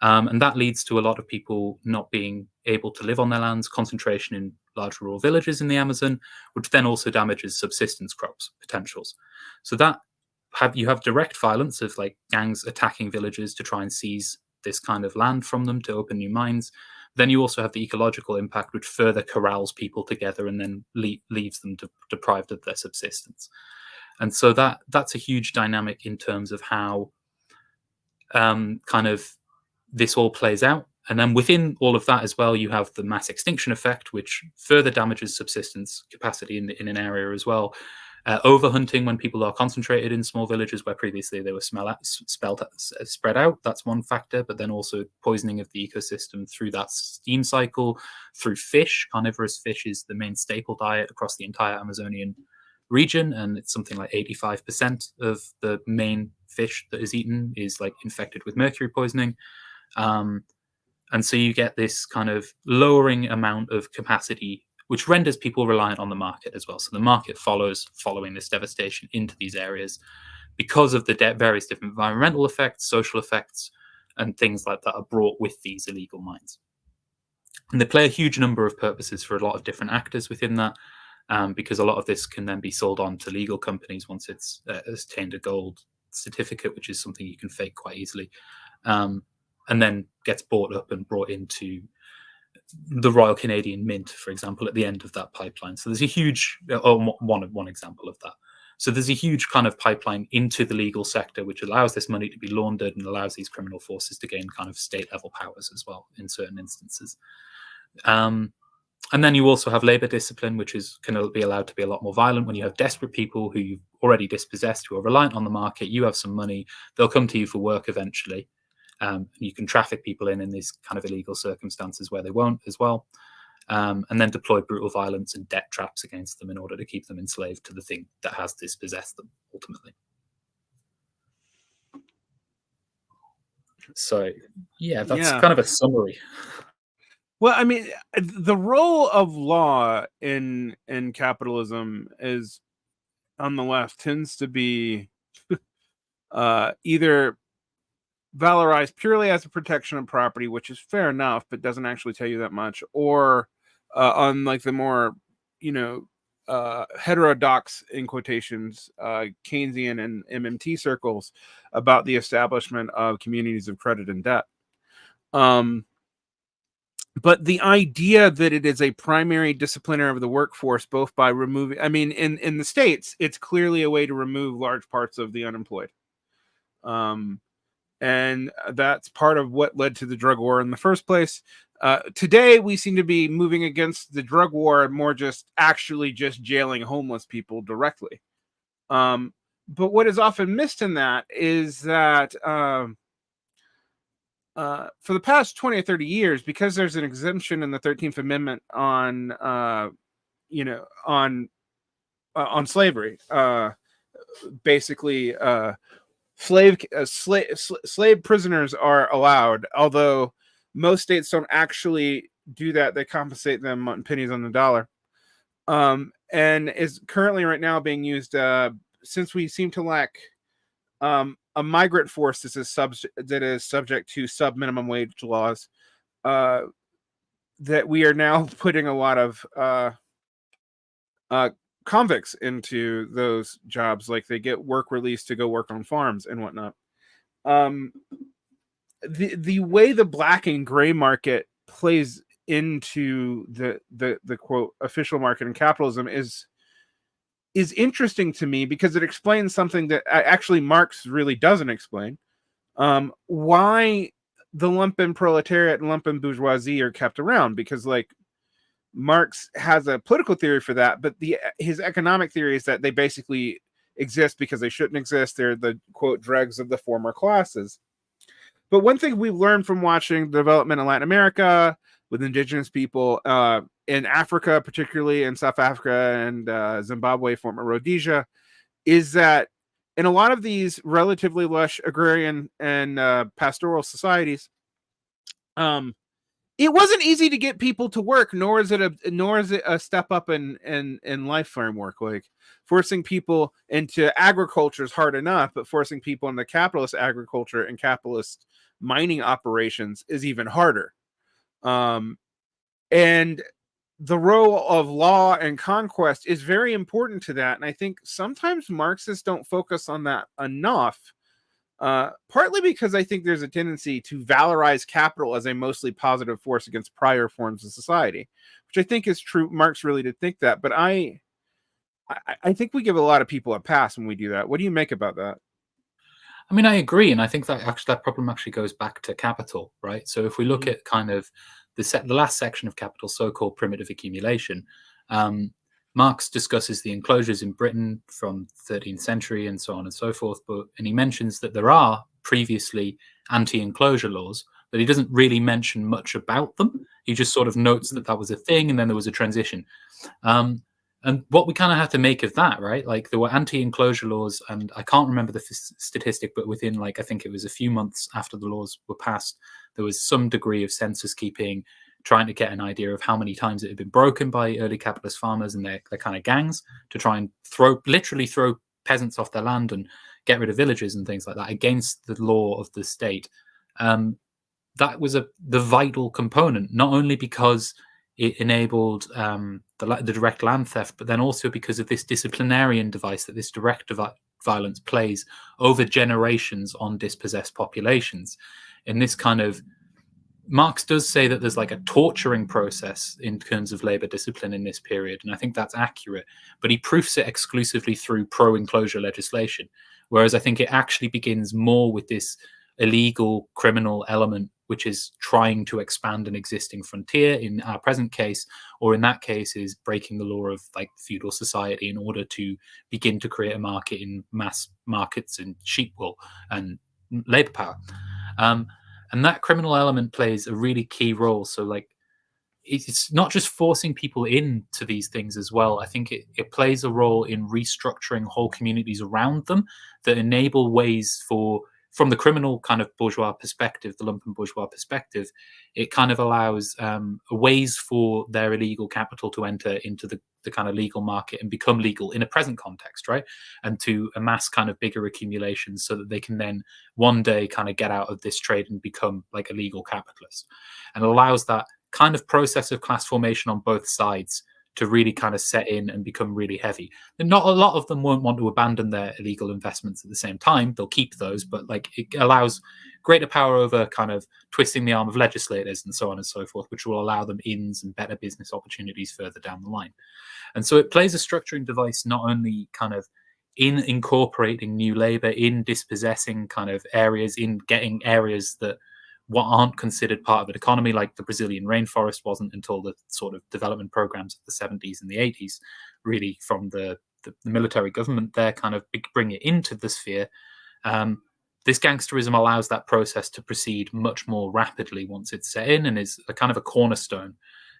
And that leads to a lot of people not being able to live on their lands, concentration in large rural villages in the Amazon, which then also damages subsistence crops potentials. So that you have direct violence of like gangs attacking villages to try and seize this kind of land from them to open new mines. Then you also have the ecological impact, which further corrals people together and then leaves them deprived of their subsistence. And so that's a huge dynamic in terms of how kind of this all plays out. And then within all of that as well, you have the mass extinction effect, which further damages subsistence capacity in an area as well. Overhunting when people are concentrated in small villages where previously they were spread out. That's one factor, but then also poisoning of the ecosystem through that steam cycle, through fish. Carnivorous fish is the main staple diet across the entire Amazonian region, and it's something like 85% of the main fish that is eaten is like infected with mercury poisoning. And so you get this kind of lowering amount of capacity, which renders people reliant on the market as well. So the market following this devastation into these areas because of the various different environmental effects, social effects, and things like that are brought with these illegal mines. And they play a huge number of purposes for a lot of different actors within that, because a lot of this can then be sold on to legal companies once it's attained a gold certificate, which is something you can fake quite easily. And then gets bought up and brought into the Royal Canadian Mint, for example, at the end of that pipeline. So there's a huge, one example of that. So there's a huge kind of pipeline into the legal sector, which allows this money to be laundered and allows these criminal forces to gain kind of state-level powers as well in certain instances. And then you also have labor discipline, which can be allowed to be a lot more violent when you have desperate people who you've already dispossessed, who are reliant on the market. You have some money, they'll come to you for work eventually. You can traffic people in these kind of illegal circumstances where they won't as well, and then deploy brutal violence and debt traps against them in order to keep them enslaved to the thing that has dispossessed them ultimately. So, yeah, that's kind of a summary.
Well, I mean, the role of law in capitalism is, on the left, tends to be either valorized purely as a protection of property, which is fair enough, but doesn't actually tell you that much, or on like the more, heterodox, in quotations, Keynesian and MMT circles about the establishment of communities of credit and debt. But the idea that it is a primary discipliner of the workforce, both by removing, I mean, in the States, it's clearly a way to remove large parts of the unemployed. And that's part of what led to the drug war in the first place. Today, we seem to be moving against the drug war and more just jailing homeless people directly. But what is often missed in that is that for the past 20 or 30 years, because there's an exemption in the 13th Amendment on slavery, basically slave prisoners are allowed, although most states don't actually do that. They compensate them on pennies on the dollar, and is currently right now being used since we seem to lack a migrant force that is subject to sub minimum wage laws. That we are now putting a lot of convicts into those jobs, like they get work release to go work on farms and whatnot. The way the black and gray market plays into the quote official market and capitalism is interesting to me, because it explains something that actually Marx really doesn't explain. Why the lumpen proletariat and lumpen bourgeoisie are kept around, because like Marx has a political theory for that, but his economic theory is that they basically exist because they shouldn't exist. They're the quote dregs of the former classes. But one thing we've learned from watching development in Latin America with indigenous people, in Africa, particularly in South Africa and Zimbabwe, former Rhodesia, is that in a lot of these relatively lush agrarian and pastoral societies, it wasn't easy to get people to work, nor is it a step up in life framework. Like forcing people into agriculture is hard enough, but forcing people into capitalist agriculture and capitalist mining operations is even harder. And the role of law and conquest is very important to that. And I think sometimes Marxists don't focus on that enough, partly because I think there's a tendency to valorize capital as a mostly positive force against prior forms of society, which I think is true. Marx really did think that, but I think we give a lot of people a pass when we do that. What do you make about that?
I mean, I agree, and I think that actually that problem actually goes back to capital, right? So if we look at kind of the last section of Capital, so-called primitive accumulation, Marx discusses the enclosures in Britain from the 13th century and so on and so forth, and he mentions that there are previously anti-enclosure laws, but he doesn't really mention much about them. He just sort of notes that that was a thing, and then there was a transition. And what we kind of have to make of that, right? Like there were anti-enclosure laws, and I can't remember the statistic, but within like, I think it was a few months after the laws were passed, there was some degree of census keeping, trying to get an idea of how many times it had been broken by early capitalist farmers and their kind of gangs to try and literally throw peasants off their land and get rid of villages and things like that against the law of the state. That was the vital component, not only because it enabled the direct land theft, but then also because of this disciplinarian device that this direct violence plays over generations on dispossessed populations. And this kind of, Marx does say that there's like a torturing process in terms of labor discipline in this period, and I think that's accurate, but he proofs it exclusively through pro-enclosure legislation, whereas I think it actually begins more with this illegal criminal element, which is trying to expand an existing frontier in our present case, or in that case is breaking the law of like feudal society in order to begin to create a market in mass markets in sheep wool and labor power. And that criminal element plays a really key role. So like, it's not just forcing people into these things as well. I think it plays a role in restructuring whole communities around them that enable ways for, from the criminal kind of bourgeois perspective, the lumpen bourgeois perspective, it kind of allows ways for their illegal capital to enter into the kind of legal market and become legal in a present context, right? And to amass kind of bigger accumulations so that they can then one day kind of get out of this trade and become like a legal capitalist. And allows that kind of process of class formation on both sides to really kind of set in and become really heavy. And not a lot of them won't want to abandon their illegal investments at the same time. They'll keep those, but like it allows greater power over kind of twisting the arm of legislators and so on and so forth, which will allow them ins and better business opportunities further down the line. And so it plays a structuring device not only kind of in incorporating new labor, in dispossessing kind of areas, in getting areas that what aren't considered part of an economy, like the Brazilian rainforest wasn't until the sort of development programs of the 70s and the 80s, really from the military government there kind of bring it into the sphere. This gangsterism allows that process to proceed much more rapidly once it's set in and is a kind of a cornerstone.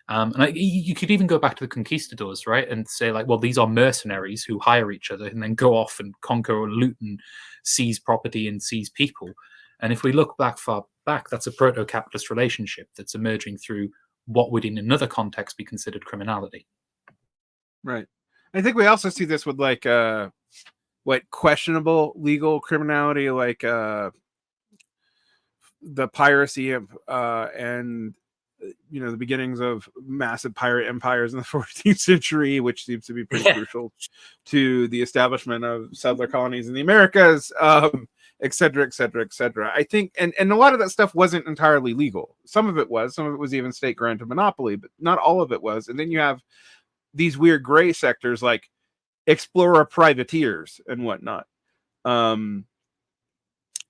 You could even go back to the conquistadors, right, and say like, well, these are mercenaries who hire each other and then go off and conquer or loot and seize property and seize people. And if we look far back, that's a proto-capitalist relationship that's emerging through what would, in another context, be considered criminality.
Right. I think we also see this with like what questionable legal criminality, like the piracy of and the beginnings of massive pirate empires in the 14th century, which seems to be pretty crucial to the establishment of settler colonies in the Americas, et cetera, et cetera, et cetera. I think, and a lot of that stuff wasn't entirely legal. Some of it was even state granted monopoly, but not all of it was. And then you have these weird gray sectors like explorer privateers and whatnot. And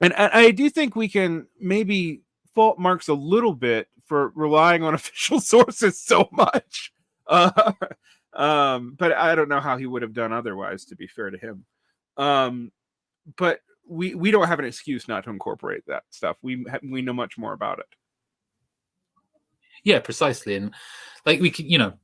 I do think we can maybe fault Marx a little bit for relying on official sources so much. But I don't know how he would have done otherwise, to be fair to him. But we don't have an excuse not to incorporate that stuff. We know much more about it.
Yeah, precisely. And like we can,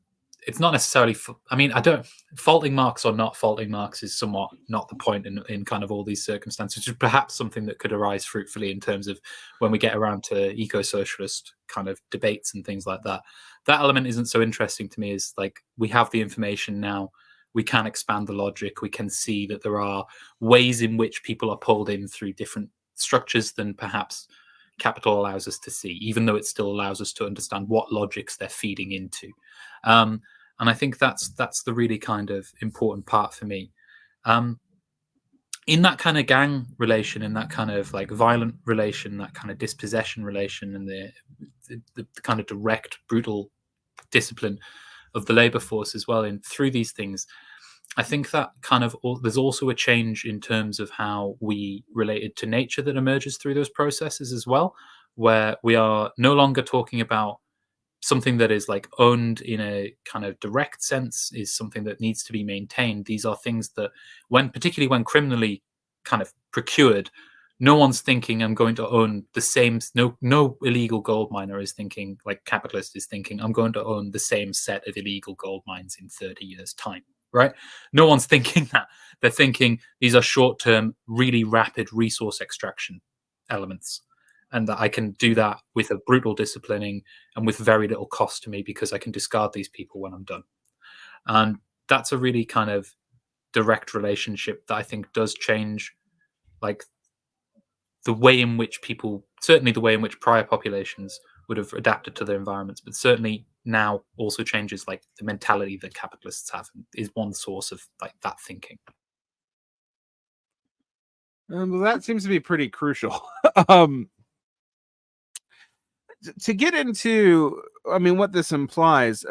it's not necessarily. I mean, I don't faulting Marx or not faulting Marx is somewhat not the point in kind of all these circumstances. Which is perhaps something that could arise fruitfully in terms of when we get around to eco-socialist kind of debates and things like that. That element isn't so interesting to me. Is like we have the information now. We can expand the logic. We can see that there are ways in which people are pulled in through different structures than perhaps capital allows us to see, even though it still allows us to understand what logics they're feeding into. And I think that's the really kind of important part for me. In that kind of gang relation, in that kind of like violent relation, that kind of dispossession relation, and the kind of direct, brutal discipline of the labor force as well, and through these things, I think that kind of there's also a change in terms of how we related to nature that emerges through those processes as well, where we are no longer talking about something that is like owned in a kind of direct sense, is something that needs to be maintained. These are things that, particularly when criminally kind of procured, no one's thinking I'm going to own the same. No illegal gold miner is thinking, like capitalist is thinking, I'm going to own the same set of illegal gold mines in 30 years' time. Right? No one's thinking that. They're thinking these are short-term, really rapid resource extraction elements, and that I can do that with a brutal disciplining and with very little cost to me because I can discard these people when I'm done. And that's a really kind of direct relationship that I think does change, like the way in which people, certainly the way in which prior populations would have adapted to their environments, but certainly now also changes like the mentality that capitalists have, is one source of like that thinking.
Well, that seems to be pretty crucial. To get into, I mean, what this implies,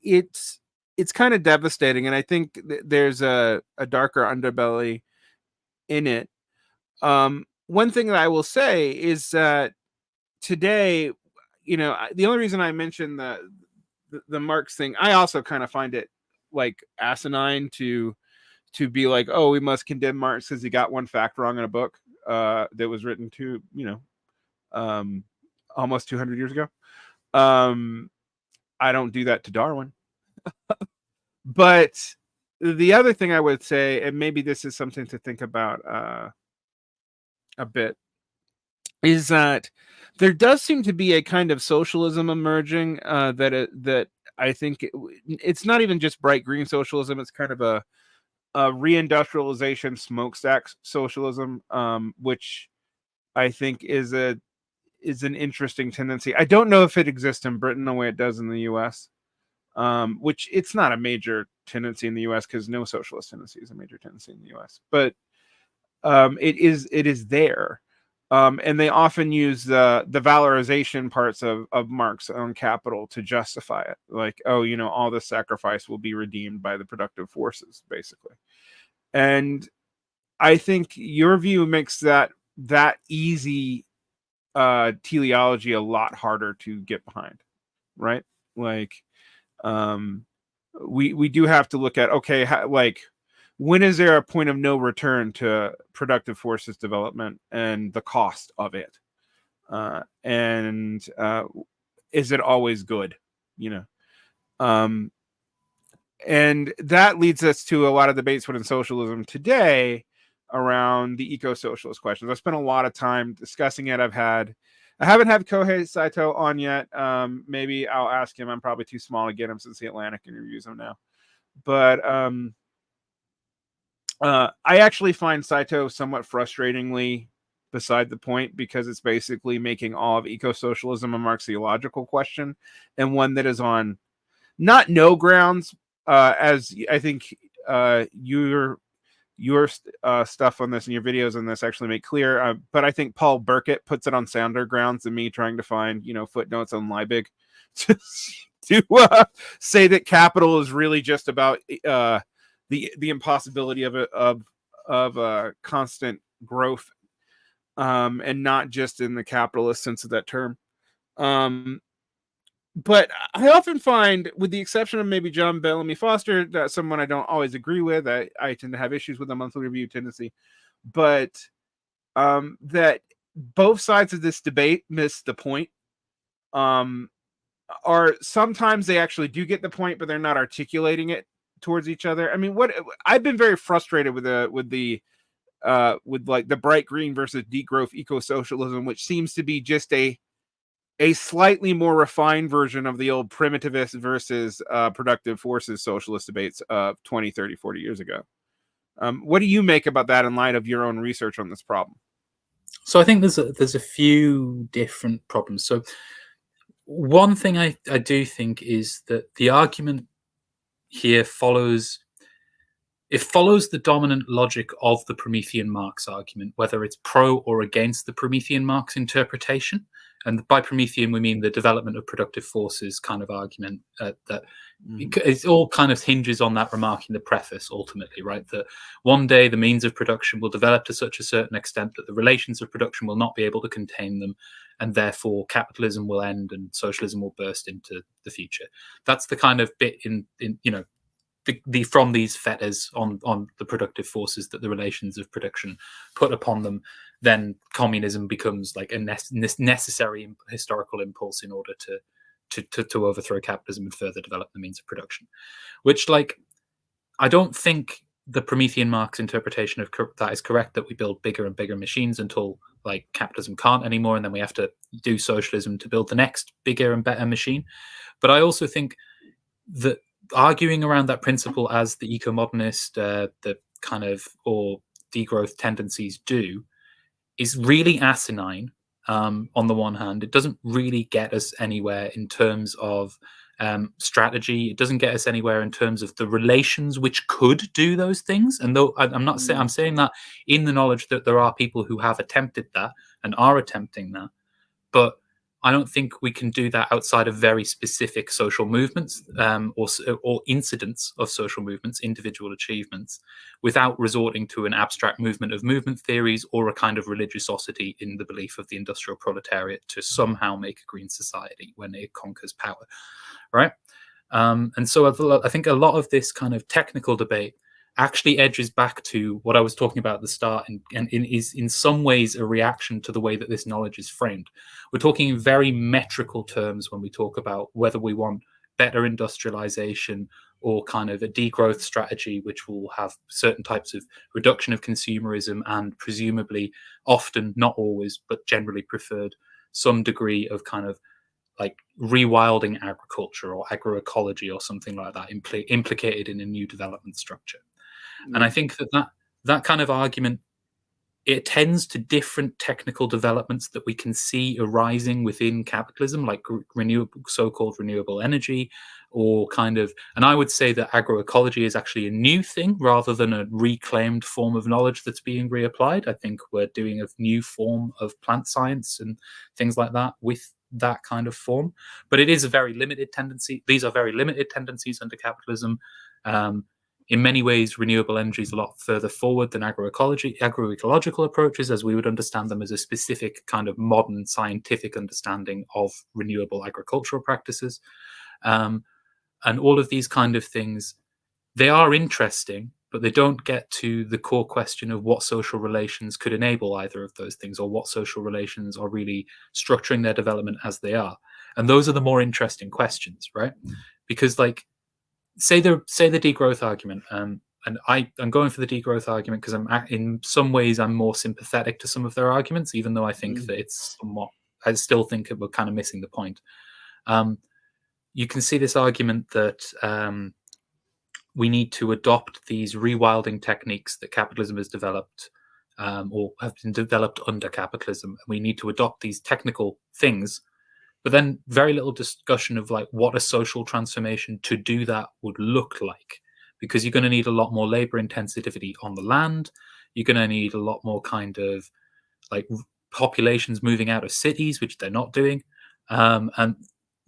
it's kind of devastating, and I think there's a darker underbelly in it. One thing that I will say is that today, the only reason I mentioned the Marx thing, I also kind of find it like asinine to be like, oh, we must condemn Marx because he got one fact wrong in a book that was written almost 200 years ago. I don't do that to Darwin. But the other thing I would say, and maybe this is something to think about a bit, is that there does seem to be a kind of socialism emerging that I think it's not even just bright green socialism. It's kind of a reindustrialization smokestack socialism, which I think is an interesting tendency. I don't know if it exists in Britain the way it does in the U.S., which it's not a major tendency in the U.S. because no socialist tendency is a major tendency in the U.S., but it is there. And they often use the valorization parts of Marx on capital to justify it. Like, oh, all this sacrifice will be redeemed by the productive forces, basically. And I think your view makes that easy teleology a lot harder to get behind, right? Like, we do have to look at, okay, when is there a point of no return to productive forces development and the cost of it? And is it always good? You know, and that leads us to a lot of debates within socialism today around the eco-socialist questions. I've spent a lot of time discussing it. I haven't had Kohei Saito on yet. Maybe I'll ask him. I'm probably too small to get him since the Atlantic interviews him now. But I actually find Saito somewhat frustratingly beside the point, because it's basically making all of eco-socialism a Marxiological question, and one that is on not no grounds, as I think your stuff on this and your videos on this actually make clear. But I think Paul Burkett puts it on sounder grounds than me trying to find, footnotes on Liebig to say that capital is really just about the impossibility of constant growth, and not just in the capitalist sense of that term. But I often find, with the exception of maybe John Bellamy Foster, that's someone I don't always agree with. I tend to have issues with the monthly review tendency, but that both sides of this debate miss the point. Or sometimes they actually do get the point, but they're not articulating it towards each other. I mean, what I've been very frustrated with like the bright green versus degrowth eco-socialism, which seems to be just a slightly more refined version of the old primitivist versus productive forces socialist debates of 20, 30, 40 years ago. What do you make about that in light of your own research on this problem?
So I think there's a few different problems. So one thing I do think is that the argument here follows the dominant logic of the Promethean Marx argument, whether it's pro or against the Promethean Marx interpretation. And by Promethean, we mean the development of productive forces kind of argument, that it all kind of hinges on that remark in the preface, ultimately, right? That one day the means of production will develop to such a certain extent that the relations of production will not be able to contain them, and therefore capitalism will end and socialism will burst into the future. That's the kind of bit in the from these fetters on the productive forces that the relations of production put upon them, then communism becomes like a necessary historical impulse in order to overthrow capitalism and further develop the means of production. Which, like, I don't think the Promethean Marx interpretation of that is correct, that we build bigger and bigger machines until like capitalism can't anymore, and then we have to do socialism to build the next bigger and better machine. But I also think that arguing around that principle, as the eco-modernist, the kind of, or degrowth tendencies do, is really asinine. On the one hand, it doesn't really get us anywhere in terms of strategy. It doesn't get us anywhere in terms of the relations which could do those things. And though I'm not saying, I'm saying that in the knowledge that there are people who have attempted that and are attempting that, but I don't think we can do that outside of very specific social movements, or incidents of social movements, individual achievements, without resorting to an abstract movement of movement theories or a kind of religiosity in the belief of the industrial proletariat to somehow make a green society when it conquers power, right? And so I think a lot of this kind of technical debate actually edges back to what I was talking about at the start, and is in some ways a reaction to the way that this knowledge is framed. We're talking in very metrical terms when we talk about whether we want better industrialization or kind of a degrowth strategy, which will have certain types of reduction of consumerism and presumably, often, not always, but generally preferred, some degree of kind of like rewilding agriculture or agroecology or something like that, implicated in a new development structure. And I think that kind of argument, it tends to different technical developments that we can see arising within capitalism, like so-called renewable energy, or kind of, and I would say that agroecology is actually a new thing rather than a reclaimed form of knowledge that's being reapplied. I think we're doing a new form of plant science and things like that with that kind of form, but it is a very limited tendency. These are very limited tendencies under capitalism. In many ways, renewable energy is a lot further forward than agroecological approaches, as we would understand them as a specific kind of modern scientific understanding of renewable agricultural practices. And all of these kind of things, they are interesting, but they don't get to the core question of what social relations could enable either of those things, or what social relations are really structuring their development as they are. And those are the more interesting questions, right? Because like, say the degrowth argument, and I'm going for the degrowth argument because in some ways I'm more sympathetic to some of their arguments, even though I think that it's somewhat, I still think we're kind of missing the point. You can see this argument that we need to adopt these rewilding techniques that capitalism has developed, or have been developed under capitalism. We need to adopt these technical things, but then very little discussion of like what a social transformation to do that would look like, because you're going to need a lot more labor intensity on the land. You're going to need a lot more kind of like populations moving out of cities, which they're not doing, and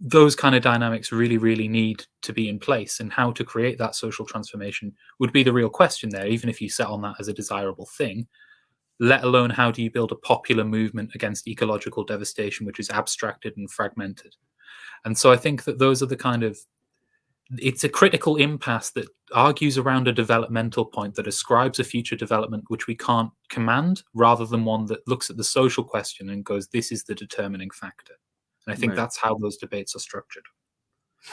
those kind of dynamics really, really need to be in place. And how to create that social transformation would be the real question there, even if you set on that as a desirable thing. Let alone how do you build a popular movement against ecological devastation, which is abstracted and fragmented. And so I think that those are the kind of, it's a critical impasse that argues around a developmental point that ascribes a future development which we can't command, rather than one that looks at the social question and goes, this is the determining factor. And I think that's how those debates are structured.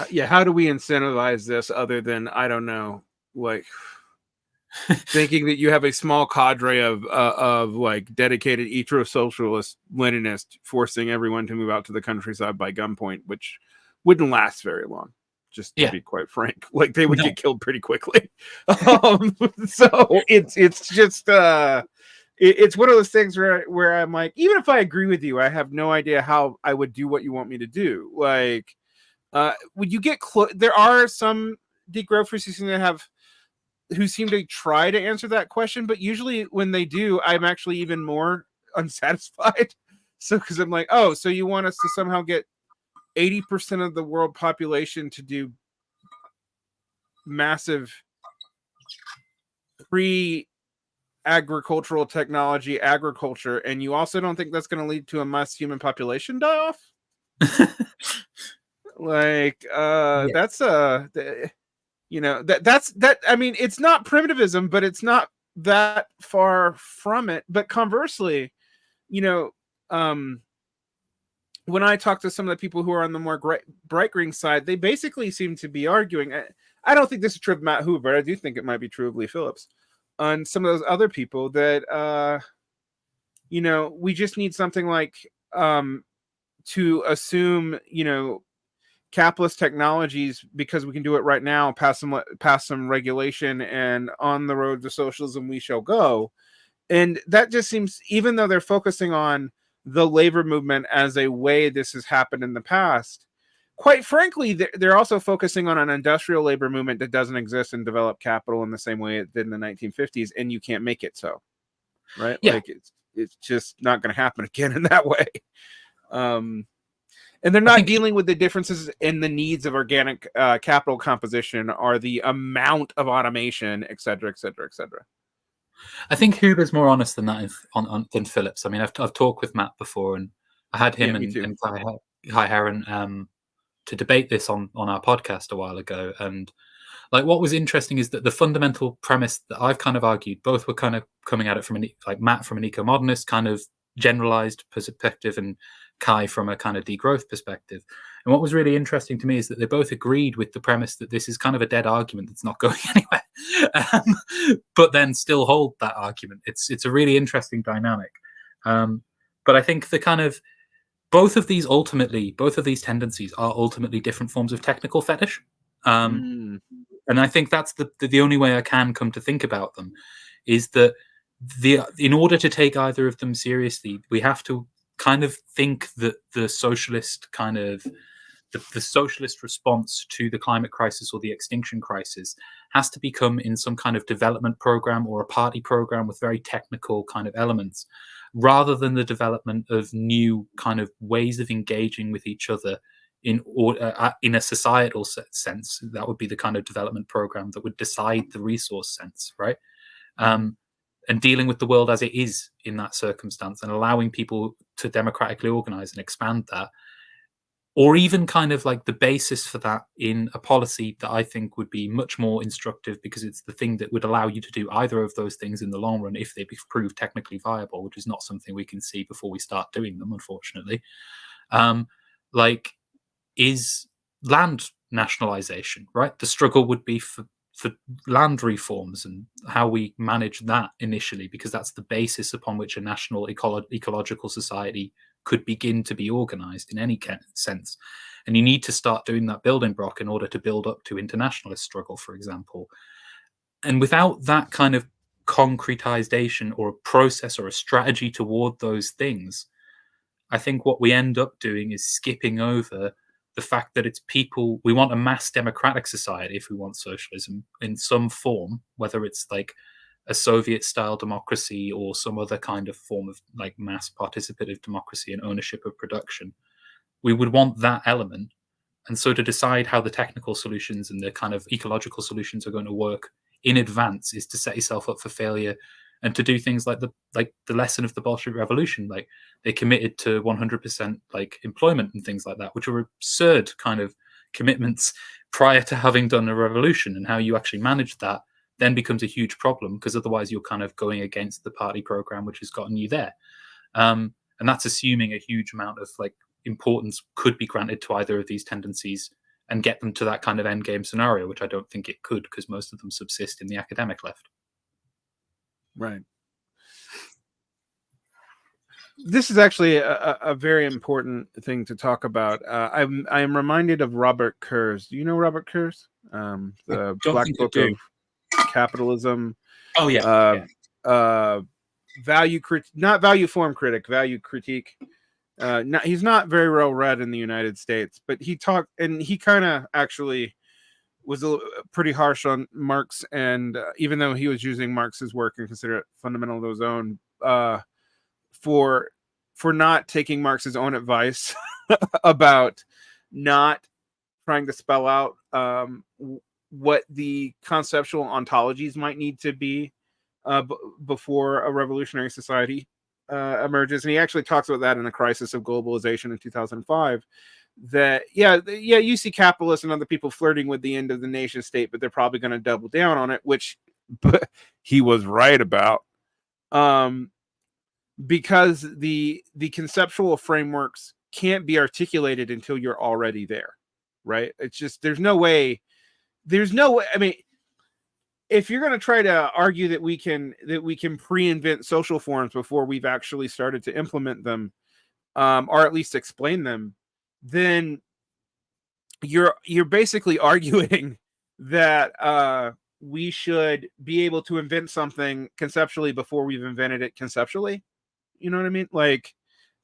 Yeah, how do we incentivize this other than, I don't know, like thinking that you have a small cadre of like dedicated eco-socialist Leninists forcing everyone to move out to the countryside by gunpoint, which wouldn't last very long, just to be quite frank. Like they would get killed pretty quickly. So it's just it's one of those things where I'm like, even if I agree with you, I have no idea how I would do what you want me to do. Like, would you get there are some degrowthers who seem to try to answer that question, but usually when they do, I'm actually even more unsatisfied. So, because I'm like, oh, so you want us to somehow get 80% of the world population to do massive agricultural technology agriculture, and you also don't think that's going to lead to a mass human population die-off? Like that's you know, that's I mean, it's not primitivism, but it's not that far from it. But conversely, you know, when I talk to some of the people who are on the more bright green side, they basically seem to be arguing, I don't think this is true of Matt Hoover, I do think it might be true of Lee Phillips, on some of those other people, that you know, we just need something like to assume, you know, capitalist technologies, because we can do it right now, pass some regulation, and on the road to socialism we shall go. And that just seems, even though they're focusing on the labor movement as a way this has happened in the past, quite frankly, they're also focusing on an industrial labor movement that doesn't exist in developed capital in the same way it did in the 1950s, and you can't make it so, right? Like it's just not going to happen again in that way. And they're not dealing with the differences in the needs of organic capital composition, or the amount of automation, et cetera, et cetera, et cetera.
I think Huber's more honest than that than Phillips. I mean, I've talked with Matt before, and I had him and Kai Heron to debate this on our podcast a while ago. And like, what was interesting is that the fundamental premise that I've kind of argued, both were kind of coming at it from like Matt from an eco-modernist kind of generalized perspective, and Kai from a kind of degrowth perspective. And what was really interesting to me is that they both agreed with the premise that this is kind of a dead argument that's not going anywhere, but then still hold that argument. It's a really interesting dynamic. But I think the kind of both of these tendencies are ultimately different forms of technical fetish. And I think that's the only way I can come to think about them, is that in order to take either of them seriously, we have to kind of think that the socialist kind of the socialist response to the climate crisis or the extinction crisis has to become in some kind of development program or a party program with very technical kind of elements, rather than the development of new kind of ways of engaging with each other in a societal sense. That would be the kind of development program that would decide the resource sense, right? And dealing with the world as it is in that circumstance, and allowing people to democratically organize and expand that, or even kind of like the basis for that in a policy that I think would be much more instructive, because it's the thing that would allow you to do either of those things in the long run if they prove technically viable, which is not something we can see before we start doing them, unfortunately. Like is land nationalization, right? The struggle would be for land reforms and how we manage that initially, because that's the basis upon which a national ecological society could begin to be organized in any sense. And you need to start doing that building block in order to build up to internationalist struggle, for example. And without that kind of concretization or a process or a strategy toward those things, I think what we end up doing is skipping over the fact that it's people. We want a mass democratic society if we want socialism in some form, whether it's like a Soviet style democracy or some other kind of form of like mass participative democracy and ownership of production. We would want that element. And so to decide how the technical solutions and the kind of ecological solutions are going to work in advance is to set yourself up for failure, and to do things like the lesson of the Bolshevik Revolution. Like, they committed to 100% like employment and things like that, which were absurd kind of commitments prior to having done a revolution. And how you actually manage that then becomes a huge problem, because otherwise you're kind of going against the party program which has gotten you there. And that's assuming a huge amount of like importance could be granted to either of these tendencies and get them to that kind of end game scenario, which I don't think it could, because most of them subsist in the academic left.
Right. This is actually a very important thing to talk about. I am reminded of Robert Kurz. Do you know Robert Kurz? The Black Book of Capitalism.
Oh yeah.
Value not value form critic, value critique. He's not very well read in the United States, but he talked, and he kind of actually was pretty harsh on Marx, and even though he was using Marx's work and consider it fundamental to his own, for not taking Marx's own advice about not trying to spell out what the conceptual ontologies might need to be before a revolutionary society emerges. And he actually talks about that in The Crisis of Globalization in 2005. That you see capitalists and other people flirting with the end of the nation state, but they're probably going to double down on it, which he was right about, because the conceptual frameworks can't be articulated until you're already there, right? It's just there's no way. I mean, if you're going to try to argue that we can pre-invent social forms before we've actually started to implement them, or at least explain them, then you're basically arguing that we should be able to invent something conceptually before we've invented it conceptually. You know what I mean? Like,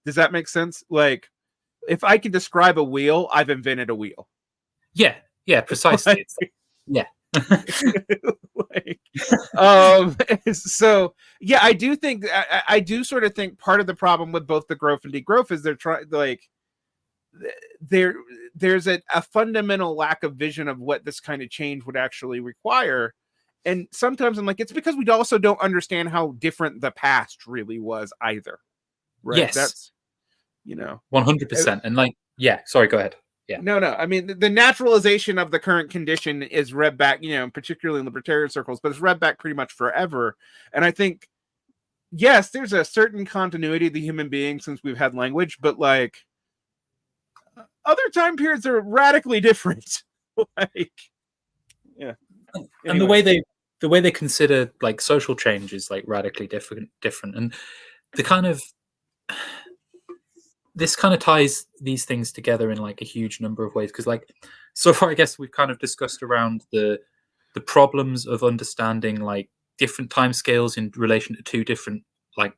does that make sense? Like, if I can describe a wheel, I've invented a wheel.
Yeah, precisely. Yeah.
So yeah, I do think I do sort of think part of the problem with both the growth and degrowth is they're trying, like, there's a fundamental lack of vision of what this kind of change would actually require. And sometimes I'm like, it's because we also don't understand how different the past really was either. Right.
Yes.
That's,
100%. And like, yeah, sorry, go ahead. Yeah.
No. I mean, the naturalization of the current condition is read back, particularly in libertarian circles, but it's read back pretty much forever. And I think, yes, there's a certain continuity of the human being since we've had language, but like other time periods are radically different. Like, yeah.
And the way they consider like social change is like radically different. And the kind of this kind of ties these things together in like a huge number of ways, because like so far I guess we've kind of discussed around the problems of understanding like different timescales in relation to two different like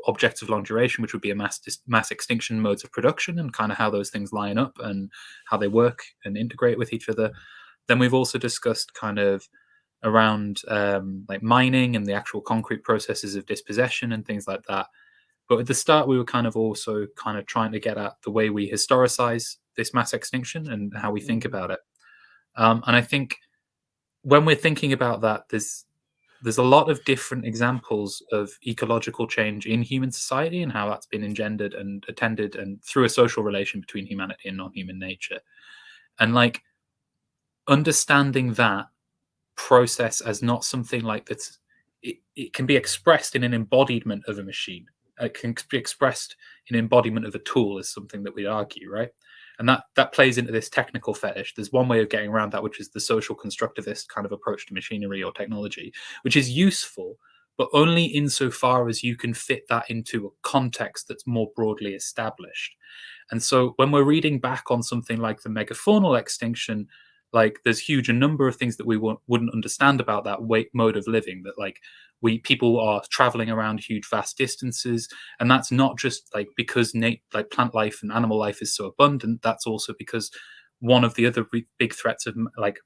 objects of long duration, which would be a mass extinction modes of production, and kind of how those things line up and how they work and integrate with each other. Then we've also discussed kind of around like mining and the actual concrete processes of dispossession and things like that. But at the start, we were kind of also kind of trying to get at the way we historicize this mass extinction and how we think about it. And I think when we're thinking about that, there's a lot of different examples of ecological change in human society and how that's been engendered and attended and through a social relation between humanity and non-human nature. And like understanding that process as not something like that's, it can be expressed in an embodiment of a machine. It can be expressed in embodiment of a tool is something that we argue, right? And that plays into this technical fetish. There's one way of getting around that, which is the social constructivist kind of approach to machinery or technology, which is useful, but only insofar as you can fit that into a context that's more broadly established. And so when we're reading back on something like the megafaunal extinction, like there's huge a number of things that we wouldn't understand about that mode of living, that like people are traveling around huge vast distances, and that's not just like because like plant life and animal life is so abundant. That's also because one of the other big threats of like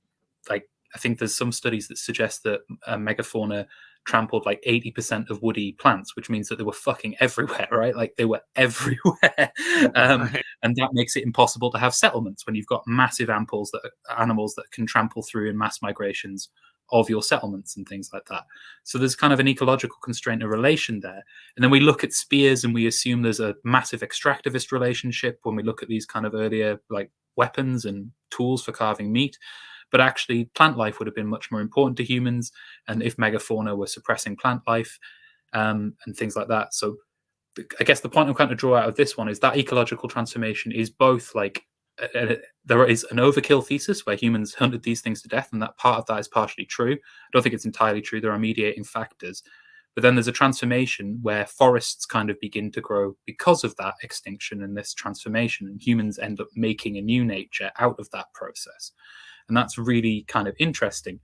I think there's some studies that suggest that megafauna trampled like 80% of woody plants, which means that they were fucking everywhere, right? Like they were everywhere. And that makes it impossible to have settlements when you've got massive animals that can trample through in mass migrations of your settlements and things like that. So there's kind of an ecological constraint, a relation there. And then we look at spears and we assume there's a massive extractivist relationship when we look at these kind of earlier like weapons and tools for carving meat. But actually, plant life would have been much more important to humans, and if megafauna were suppressing plant life and things like that. So I guess the point I'm trying to draw out of this one is that ecological transformation is both like there is an overkill thesis where humans hunted these things to death, and that part of that is partially true. I don't think it's entirely true. There are mediating factors. But then there's a transformation where forests kind of begin to grow because of that extinction and this transformation, and humans end up making a new nature out of that process. And that's really kind of interesting,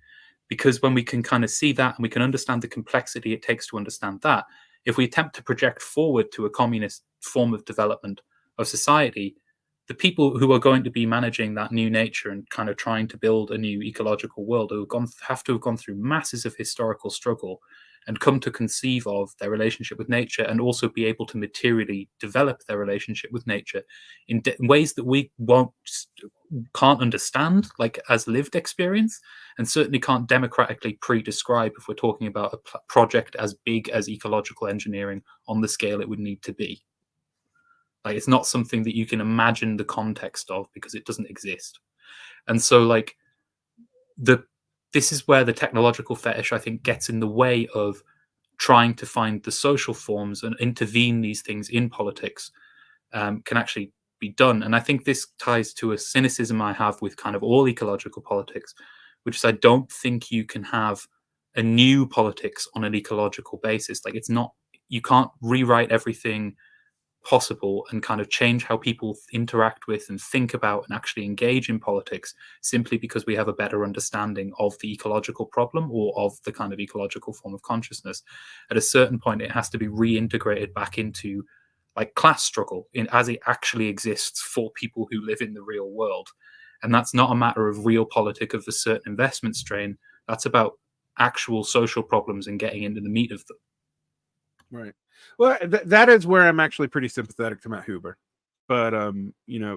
because when we can kind of see that and we can understand the complexity it takes to understand that, if we attempt to project forward to a communist form of development of society, the people who are going to be managing that new nature and kind of trying to build a new ecological world have to have gone through masses of historical struggle and come to conceive of their relationship with nature, and also be able to materially develop their relationship with nature in ways that we can't understand, like as lived experience, and certainly can't democratically pre-describe if we're talking about a project as big as ecological engineering on the scale it would need to be. Like it's not something that you can imagine the context of because it doesn't exist. And so like this is where the technological fetish, I think, gets in the way of trying to find the social forms and intervene these things in politics can actually be done. And I think this ties to a cynicism I have with kind of all ecological politics, which is I don't think you can have a new politics on an ecological basis. Like it's not, you can't rewrite everything possible and kind of change how people interact with and think about and actually engage in politics simply because we have a better understanding of the ecological problem or of the kind of ecological form of consciousness. At a certain point, it has to be reintegrated back into like class struggle as it actually exists for people who live in the real world. And that's not a matter of realpolitik of a certain investment strain. That's about actual social problems and getting into the meat of them.
Right. Well, that is where I'm actually pretty sympathetic to Matt Huber. But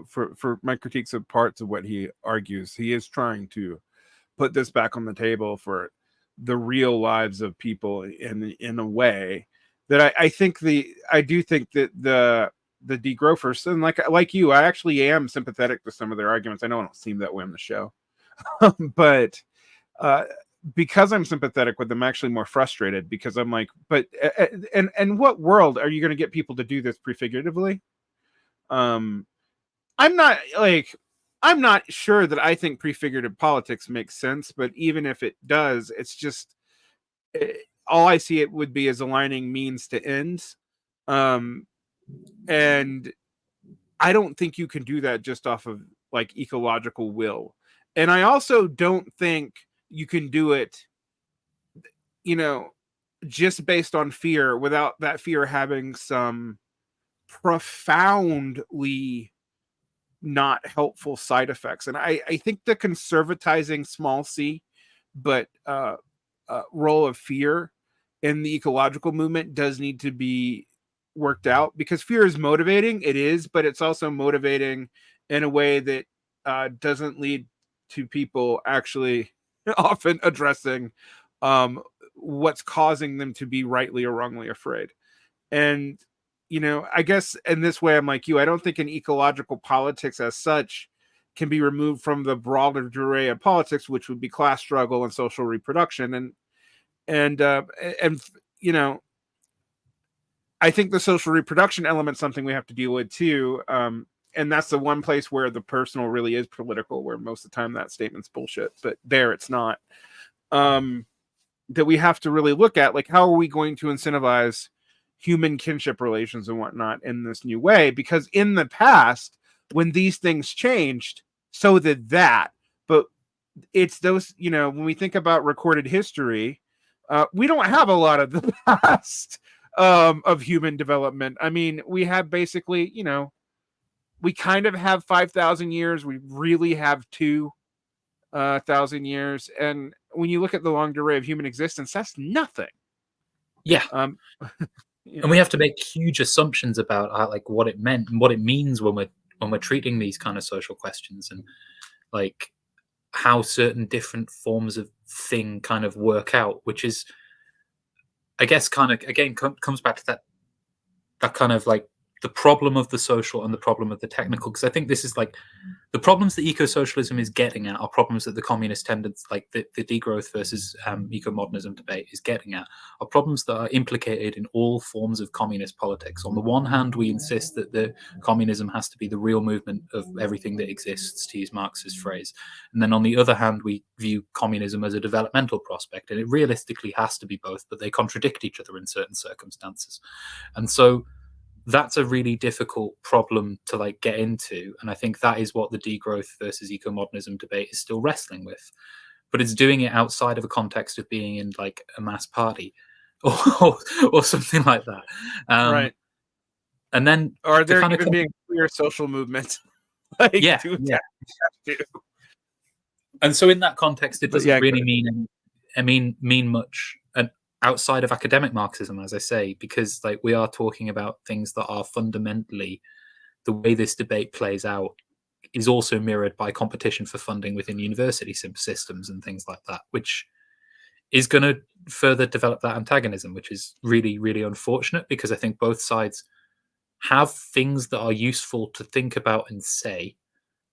for my critiques of parts of what he argues, he is trying to put this back on the table for the real lives of people in a way that I do think that the degrowthers, and like you, I actually am sympathetic to some of their arguments. I know I don't seem that way on the show, but because I'm sympathetic with them, I'm actually more frustrated because I'm like, but and what world are you going to get people to do this prefiguratively? I'm not sure that I think prefigurative politics makes sense, but even if it does, it's just all I see it would be as aligning means to ends. And I don't think you can do that just off of like ecological will. And I also don't think you can do it, just based on fear without that fear having some profoundly not helpful side effects. And I think the conservatizing small c, but role of fear in the ecological movement does need to be worked out, because fear is motivating. It is, but it's also motivating in a way that doesn't lead to people actually often addressing what's causing them to be rightly or wrongly afraid. And I guess in this way, I'm like you. I don't think an ecological politics as such can be removed from the broader array of politics, which would be class struggle and social reproduction. And I think the social reproduction element is something we have to deal with too. and that's the one place where the personal really is political, where most of the time that statement's bullshit, but there it's not. That we have to really look at, like, how are we going to incentivize human kinship relations and whatnot in this new way? Because in the past, when these things changed, so did that. But it's those, when we think about recorded history, we don't have a lot of the past of human development. I mean, we have basically, we kind of have 5,000 years. We really have 2,000 years. And when you look at the long array of human existence, that's nothing.
Yeah.
And
we have to make huge assumptions about like what it meant and what it means when we're treating these kind of social questions, and like how certain different forms of thing kind of work out, which is, I guess, kind of again comes back to that kind of like the problem of the social and the problem of the technical, because I think this is like the problems that eco-socialism is getting at are problems that the communist tendency, like the degrowth versus eco-modernism debate is getting at, are problems that are implicated in all forms of communist politics. On the one hand, we insist that the communism has to be the real movement of everything that exists, to use Marx's phrase. And then on the other hand, we view communism as a developmental prospect, and it realistically has to be both, but they contradict each other in certain circumstances. And so that's a really difficult problem to like get into, and I think that is what the degrowth versus eco-modernism debate is still wrestling with, but it's doing it outside of a context of being in like a mass party or something like that,
right.
And then
are there even being clear social movements like
yeah. And so in that context, it doesn't really mean much outside of academic Marxism, as I say, because like we are talking about things that are fundamentally, the way this debate plays out is also mirrored by competition for funding within university systems and things like that, which is going to further develop that antagonism, which is really, really unfortunate, because I think both sides have things that are useful to think about and say,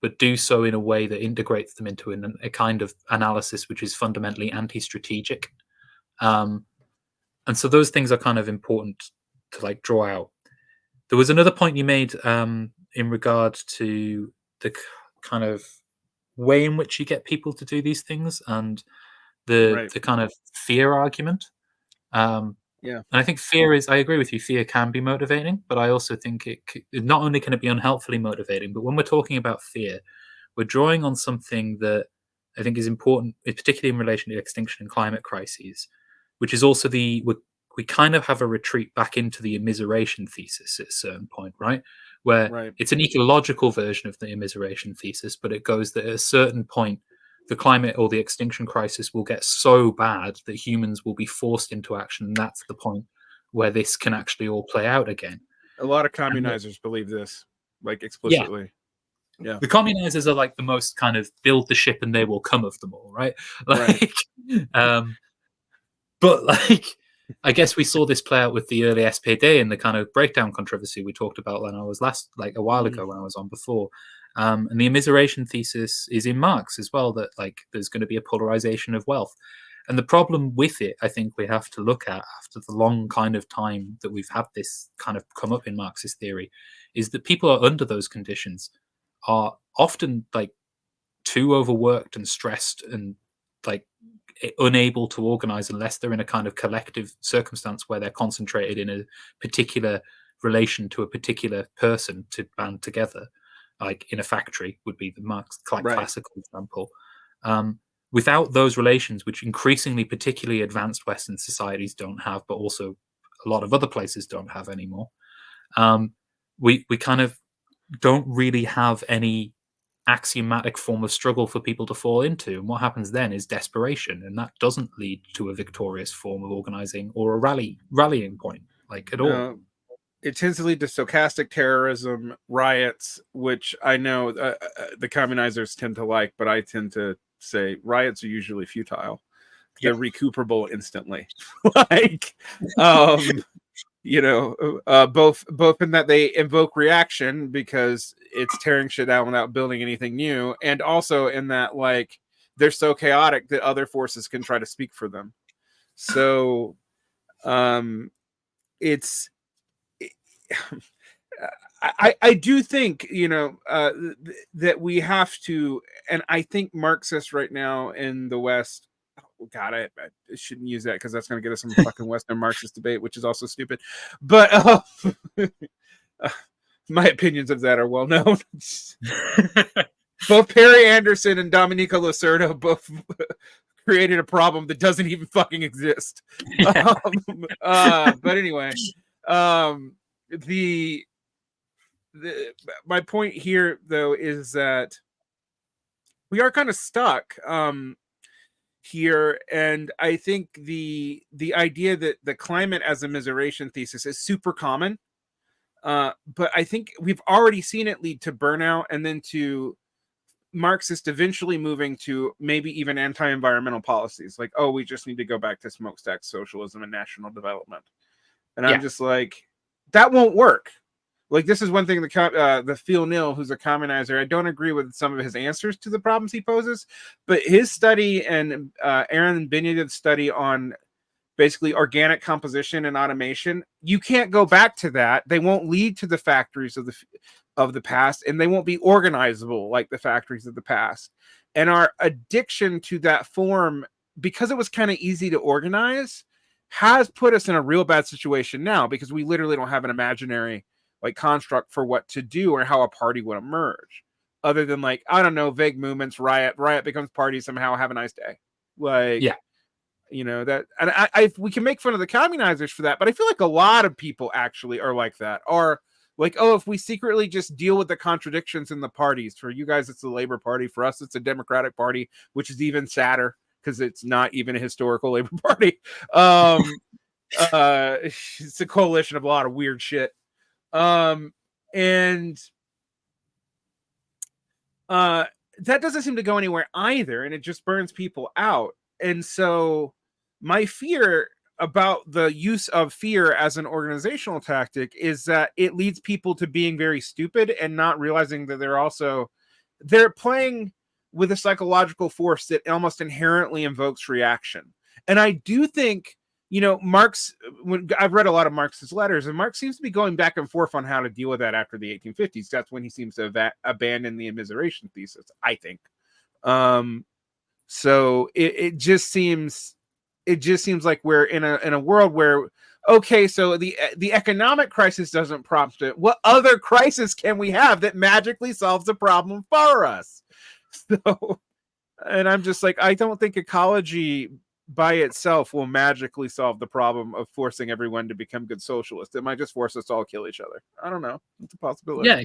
but do so in a way that integrates them into a kind of analysis which is fundamentally anti-strategic. And so those things are kind of important to like draw out. There was another point you made in regard to the kind of way in which you get people to do these things and the kind of fear argument. And I think fear is, I agree with you, fear can be motivating, but I also think it not only can it be unhelpfully motivating, but when we're talking about fear, we're drawing on something that I think is important, particularly in relation to extinction and climate crises, which is also we kind of have a retreat back into the immiseration thesis at a certain point, right? Where it's an ecological version of the immiseration thesis, but it goes that at a certain point, the climate or the extinction crisis will get so bad that humans will be forced into action. And that's the point where this can actually all play out again.
A lot of communizers believe this, like explicitly.
Yeah. The communizers are like the most kind of build the ship and they will come of them all, right? Like, but like, I guess we saw this play out with the early SPD and the kind of breakdown controversy we talked about when I was a while ago when I was on before. And the immiseration thesis is in Marx as well, that like there's going to be a polarization of wealth. And the problem with it, I think we have to look at after the long kind of time that we've had this kind of come up in Marxist theory, is that people are under those conditions are often like too overworked and stressed and like unable to organize unless they're in a kind of collective circumstance where they're concentrated in a particular relation to a particular person to band together, like in a factory would be the Marx classical example. Without those relations, which increasingly particularly advanced Western societies don't have, but also a lot of other places don't have anymore, we kind of don't really have any axiomatic form of struggle for people to fall into. And what happens then is desperation, and that doesn't lead to a victorious form of organizing or a rallying point, like at all.
It tends to lead to stochastic terrorism, riots, which I know the communizers tend to like, but I tend to say riots are usually futile. They're recuperable instantly. Like, both in that they invoke reaction because it's tearing shit down without building anything new, and also in that like they're so chaotic that other forces can try to speak for them. So it's I do think, that we have to, and I think Marxists right now in the West. Oh, God, I shouldn't use that because that's going to get us some fucking Western Marxist debate, which is also stupid. But my opinions of that are well known. Both Perry Anderson and Domenico Lacerda both created a problem that doesn't even fucking exist.
Yeah.
But anyway, the my point here though is that we are kind of stuck here, and I think the idea that the climate as a immiseration thesis is super common, but I think we've already seen it lead to burnout and then to Marxist eventually moving to maybe even anti-environmental policies, like, oh, we just need to go back to smokestack socialism and national development. And I'm just like, that won't work. Like, this is one thing the Phil Nil, who's a commonizer, I don't agree with some of his answers to the problems he poses, but his study and Aaron Benedict's study on basically organic composition and automation, you can't go back to that. They won't lead to the factories of the past, and they won't be organizable like the factories of the past. And our addiction to that form, because it was kind of easy to organize, has put us in a real bad situation now, because we literally don't have an imaginary like construct for what to do or how a party would emerge, other than like, I don't know, vague movements, riot becomes party somehow, have a nice day. Like, that, and I we can make fun of the communizers for that, but I feel like a lot of people actually are like that, are like, oh, if we secretly just deal with the contradictions in the parties, for you guys it's the Labor Party, for us it's a Democratic Party, which is even sadder because it's not even a historical Labor Party. It's a coalition of a lot of weird shit. And that doesn't seem to go anywhere either, and it just burns people out. And so my fear about the use of fear as an organizational tactic is that it leads people to being very stupid and not realizing that they're playing with a psychological force that almost inherently invokes reaction. And I do think, Marx, when I've read a lot of Marx's letters, and Marx seems to be going back and forth on how to deal with that after the 1850s. That's when he seems to abandon the immiseration thesis, I think. So it just seems like we're in a world where, okay, so the economic crisis doesn't prompt it. What other crisis can we have that magically solves the problem for us? So, and I'm just like, I don't think ecology by itself will magically solve the problem of forcing everyone to become good socialists. It might just force us to all kill each other. I don't know. It's a possibility.
Yeah,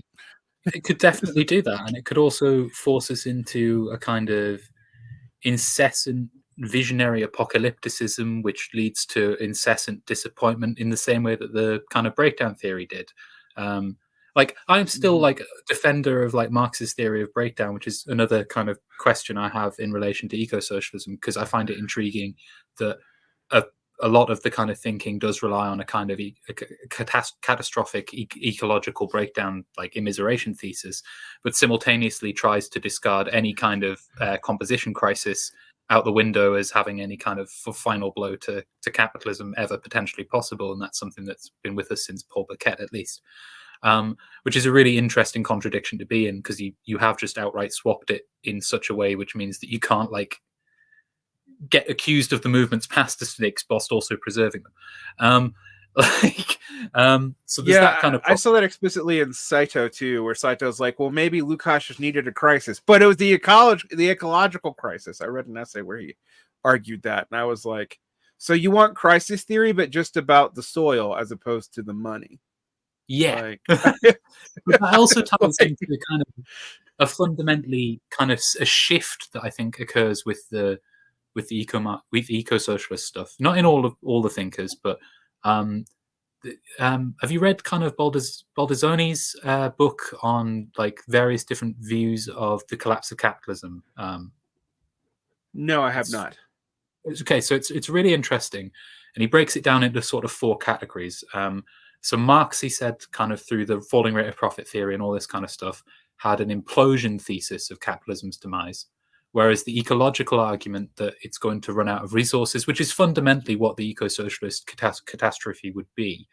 it could definitely do that. And it could also force us into a kind of incessant visionary apocalypticism, which leads to incessant disappointment in the same way that the kind of breakdown theory did. Like, I'm still like a defender of like Marx's theory of breakdown, which is another kind of question I have in relation to eco-socialism, because I find it intriguing that a lot of the kind of thinking does rely on a kind of catastrophic ecological breakdown, like immiseration thesis, but simultaneously tries to discard any kind of composition crisis out the window as having any kind of final blow to capitalism ever potentially possible. And that's something that's been with us since Paul Bourget, at least. Which is a really interesting contradiction to be in, because you have just outright swapped it in such a way which means that you can't like get accused of the movement's past aesthetics whilst also preserving them. So there's that kind of
I saw that explicitly in Saito too, where Saito's like, well, maybe Lukács just needed a crisis, but it was the ecological crisis. I read an essay where he argued that, and I was like, so you want crisis theory, but just about the soil as opposed to the money.
Yeah. But that also ties into kind of a fundamentally kind of a shift that I think occurs with the eco-socialist stuff. Not in all the thinkers, but have you read kind of Baldissoni's book on like various different views of the collapse of capitalism?
No, I have not.
Okay, so it's really interesting, and he breaks it down into sort of 4 categories. So Marx, he said, kind of through the falling rate of profit theory and all this kind of stuff, had an implosion thesis of capitalism's demise, whereas the ecological argument that it's going to run out of resources, which is fundamentally what the eco-socialist catastrophe would be,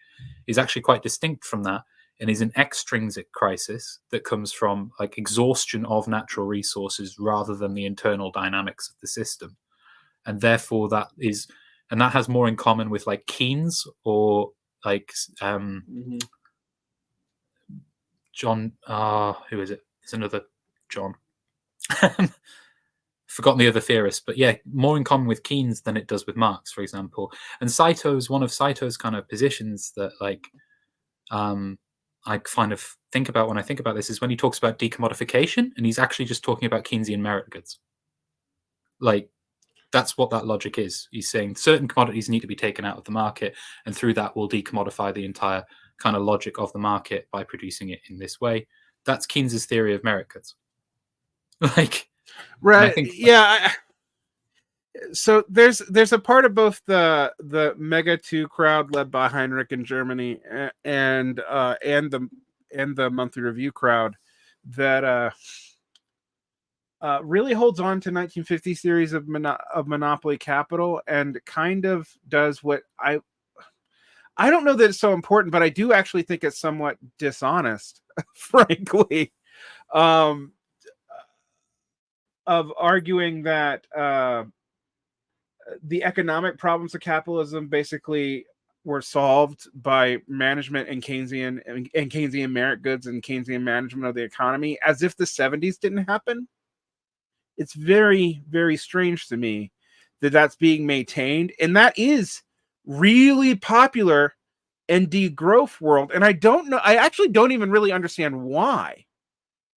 is actually quite distinct from that, and is an extrinsic crisis that comes from like exhaustion of natural resources rather than the internal dynamics of the system. And therefore that has more in common with like Keynes or like John, who is it? It's another John. Forgotten the other theorists, but yeah, more in common with Keynes than it does with Marx, for example. And one of Saito's kind of positions that like I kind of think about when I think about this is when he talks about decommodification, and he's actually just talking about Keynesian merit goods. Like that's what that logic is. He's saying certain commodities need to be taken out of the market, and through that we'll decommodify the entire kind of logic of the market by producing it in this way. That's Keynes's theory of merit goods. Like,
right? Yeah. So there's a part of both the Mega 2 crowd led by Heinrich in Germany and the Monthly Review crowd that really holds on to 1950 series of monopoly capital and kind of does what I don't know that it's so important, but I do actually think it's somewhat dishonest, frankly, of arguing that the economic problems of capitalism basically were solved by management and Keynesian merit goods and Keynesian management of the economy, as if the 70s didn't happen. It's very, very strange to me that that's being maintained, and that is really popular in the growth world. And I actually don't even really understand why.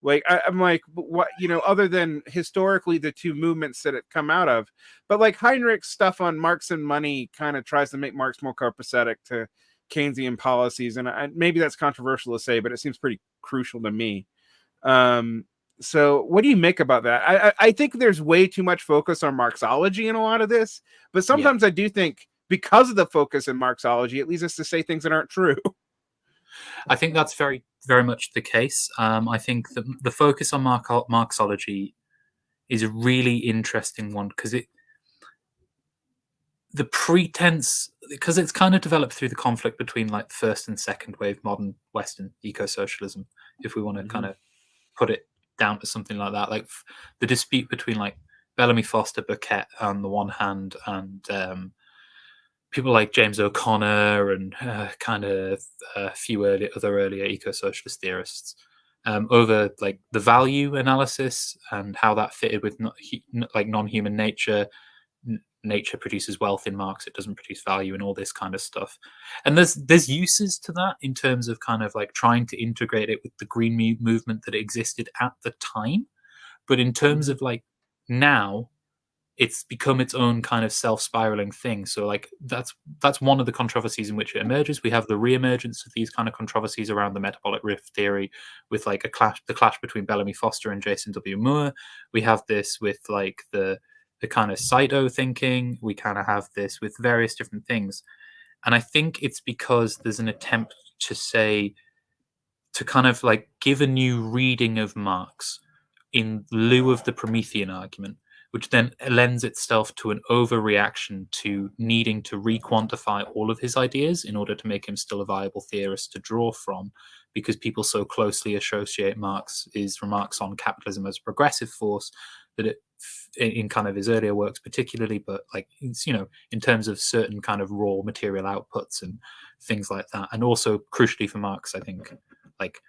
Like I'm like, what, other than historically the two movements that it come out of, but like Heinrich's stuff on Marx and money kind of tries to make Marx more copacetic to Keynesian policies, and maybe that's controversial to say, but it seems pretty crucial to me. So what do you make about that? I think there's way too much focus on Marxology in a lot of this, but sometimes I do think because of the focus in Marxology, it leads us to say things that aren't true.
I think that's very, very much the case. I think that the focus on Marxology is a really interesting one because it's kind of developed through the conflict between like first and second wave modern Western eco-socialism, if we want to kind of put it down to something like that, like the dispute between like Bellamy Foster Burkett on the one hand and people like James O'Connor and kind of a few earlier eco-socialist theorists over like the value analysis and how that fitted with like non-human nature. Nature produces wealth in Marx; it doesn't produce value, and all this kind of stuff. And there's uses to that in terms of kind of like trying to integrate it with the green movement that existed at the time. But in terms of like now, it's become its own kind of self-spiraling thing. So like that's one of the controversies in which it emerges. We have the re-emergence of these kind of controversies around the metabolic rift theory with like the clash between Bellamy Foster and Jason W. Moore. We have this with like the kind of Saito thinking. We kind of have this with various different things. And I think it's because there's an attempt to kind of like give a new reading of Marx in lieu of the Promethean argument, which then lends itself to an overreaction to needing to re-quantify all of his ideas in order to make him still a viable theorist to draw from, because people so closely associate Marx's remarks on capitalism as a progressive force that it, in kind of his earlier works particularly, but like, in terms of certain kind of raw material outputs and things like that. And also crucially for Marx, I think, like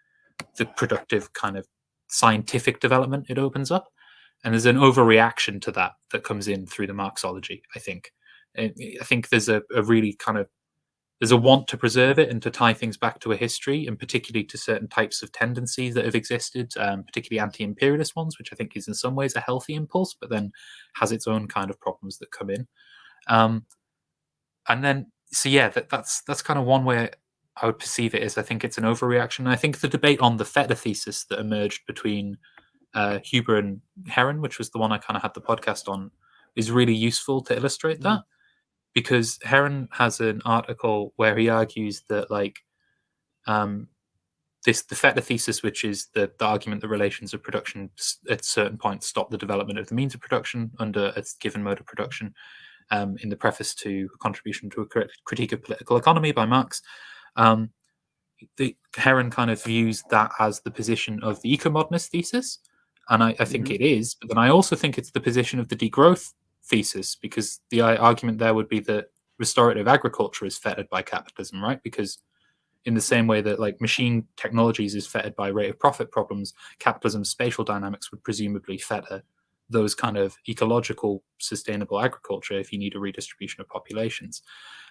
the productive kind of scientific development it opens up. And there's an overreaction to that comes in through the Marxology, I think. I think there's a really kind of, there's a want to preserve it and to tie things back to a history, and particularly to certain types of tendencies that have existed, particularly anti-imperialist ones, which I think is in some ways a healthy impulse, but then has its own kind of problems that come in. And then, so yeah, that's kind of one way I would perceive it is I think it's an overreaction. And I think the debate on the Feta thesis that emerged between Huber and Heron, which was the one I kind of had the podcast on, is really useful to illustrate that. Because Heron has an article where he argues that like the Feta thesis, which is the argument that relations of production at certain points stop the development of the means of production under a given mode of production, in the preface to A Contribution to a Critique of Political Economy by Marx, Heron kind of views that as the position of the eco-modernist thesis, and I think it is. But then I also think it's the position of the degrowth thesis, because the argument there would be that restorative agriculture is fettered by capitalism, right? Because in the same way that like machine technologies is fettered by rate of profit problems, capitalism's spatial dynamics would presumably fetter those kind of ecological sustainable agriculture if you need a redistribution of populations.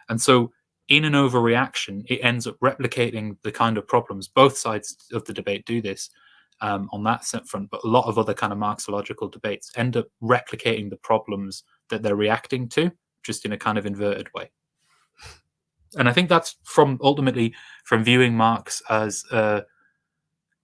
And so in an overreaction, it ends up replicating the kind of problems. Both sides of the debate do this on that front, but a lot of other kind of Marxological debates end up replicating the problems that they're reacting to, just in a kind of inverted way. And I think that's ultimately from viewing Marx as a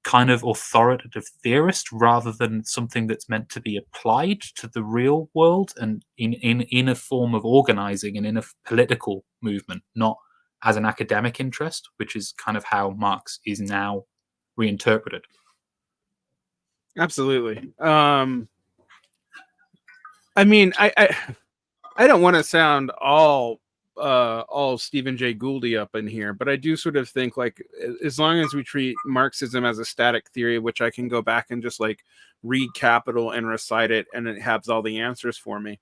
kind of authoritative theorist rather than something that's meant to be applied to the real world and in a form of organizing and in a political movement, not as an academic interest, which is kind of how Marx is now reinterpreted.
Absolutely. I mean, I don't want to sound all Stephen Jay Gouldy up in here, but I do sort of think like as long as we treat Marxism as a static theory, which I can go back and just like read Capital and recite it, and it has all the answers for me.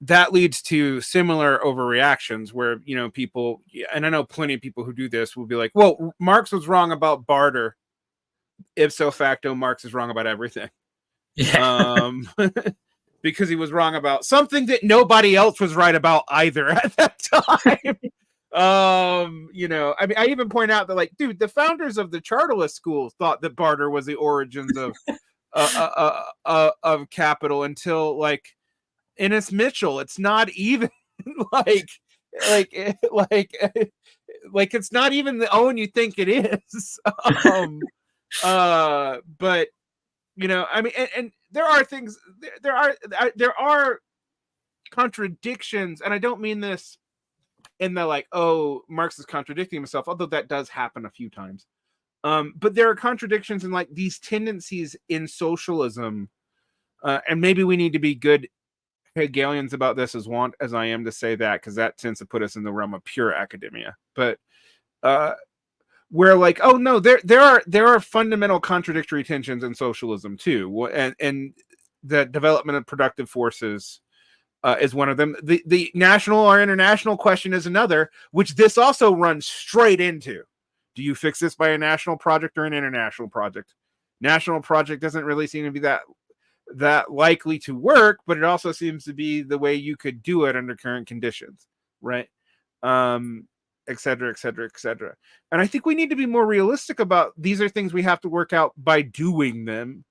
That leads to similar overreactions where, you know, people, and I know plenty of people who do this, will be like, well, Marx was wrong about barter. Ipso facto, Marx is wrong about everything.
Yeah.
Because he was wrong about something that nobody else was right about either at that time. You know, I mean, I even point out that, like, dude, the founders of the Chartist school thought that barter was the origins of capital until like Innes Mitchell. It's not even like it's not even the Owen you think it is. But you know, I mean, and there are things, there are contradictions, and I don't mean this in the like, oh, Marx is contradicting himself, although that does happen a few times. But there are contradictions in like these tendencies in socialism, and maybe we need to be good Hegelians about this as I am to say that, because that tends to put us in the realm of pure academia. But where like, oh no, there are fundamental contradictory tensions in socialism too, and the development of productive forces is one of them. The national or international question is another, which this also runs straight into. Do you fix this by a national project or an international project? National project doesn't really seem to be that likely to work, but it also seems to be the way you could do it under current conditions, right? Et cetera, et cetera, et cetera. And I think we need to be more realistic about these are things we have to work out by doing them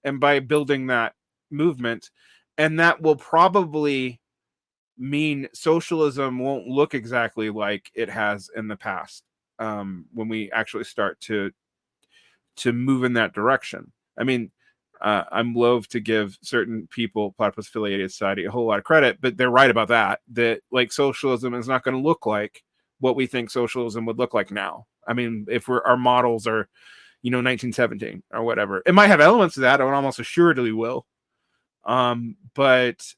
and by building that movement. And that will probably mean socialism won't look exactly like it has in the past, when we actually start to move in that direction. I mean, I'm loath to give certain people, Platypus Affiliated Society, a whole lot of credit, but they're right about that like socialism is not going to look like what we think socialism would look like now. I mean, if our models are, you know, 1917 or whatever, it might have elements of that, or almost assuredly will. But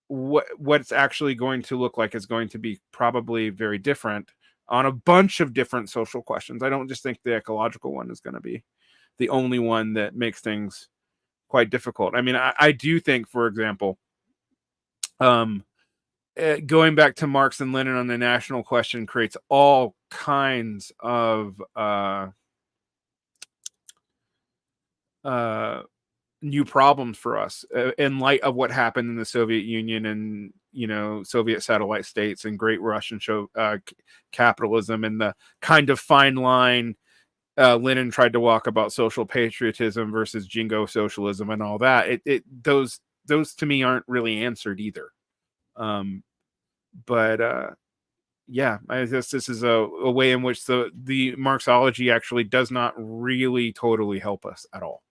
what it's actually going to look like is going to be probably very different on a bunch of different social questions. I don't just think the ecological one is going to be the only one that makes things quite difficult. I mean, I do think, for example, going back to Marx and Lenin on the national question creates all kinds of new problems for us in light of what happened in the Soviet Union and, you know, Soviet satellite states and Great Russian capitalism, and the kind of fine line Lenin tried to walk about social patriotism versus jingo socialism and all that. Those to me aren't really answered either. But yeah, I guess this is a way in which the Marxology actually does not really totally help us at all.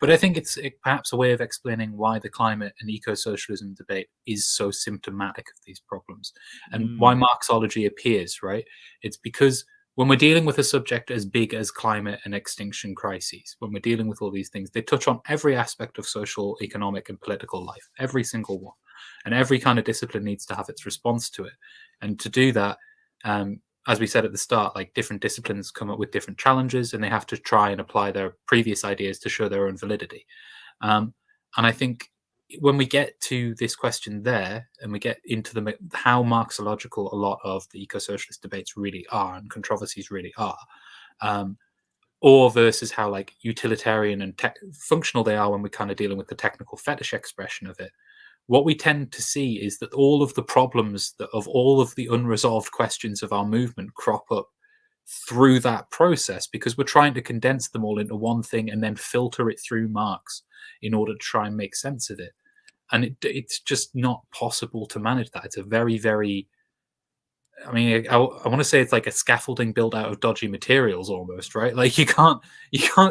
But I think it's perhaps a way of explaining why the climate and eco-socialism debate is so symptomatic of these problems, and why Marxology appears, right? It's because when we're dealing with a subject as big as climate and extinction crises, when we're dealing with all these things, they touch on every aspect of social, economic, and political life, every single one. And every kind of discipline needs to have its response to it. And to do that, as we said at the start, like different disciplines come up with different challenges, and they have to try and apply their previous ideas to show their own validity. And I think when we get to this question there, and we get into how Marxological a lot of the eco-socialist debates really are, and controversies really are, or versus how like utilitarian and functional they are when we're kind of dealing with the technical fetish expression of it, what we tend to see is that all of the problems of all of the unresolved questions of our movement crop up through that process, because we're trying to condense them all into one thing and then filter it through Marx in order to try and make sense of it. And it's just not possible to manage that. It's a very, very, I mean, I want to say it's like a scaffolding built out of dodgy materials almost, right? Like you can't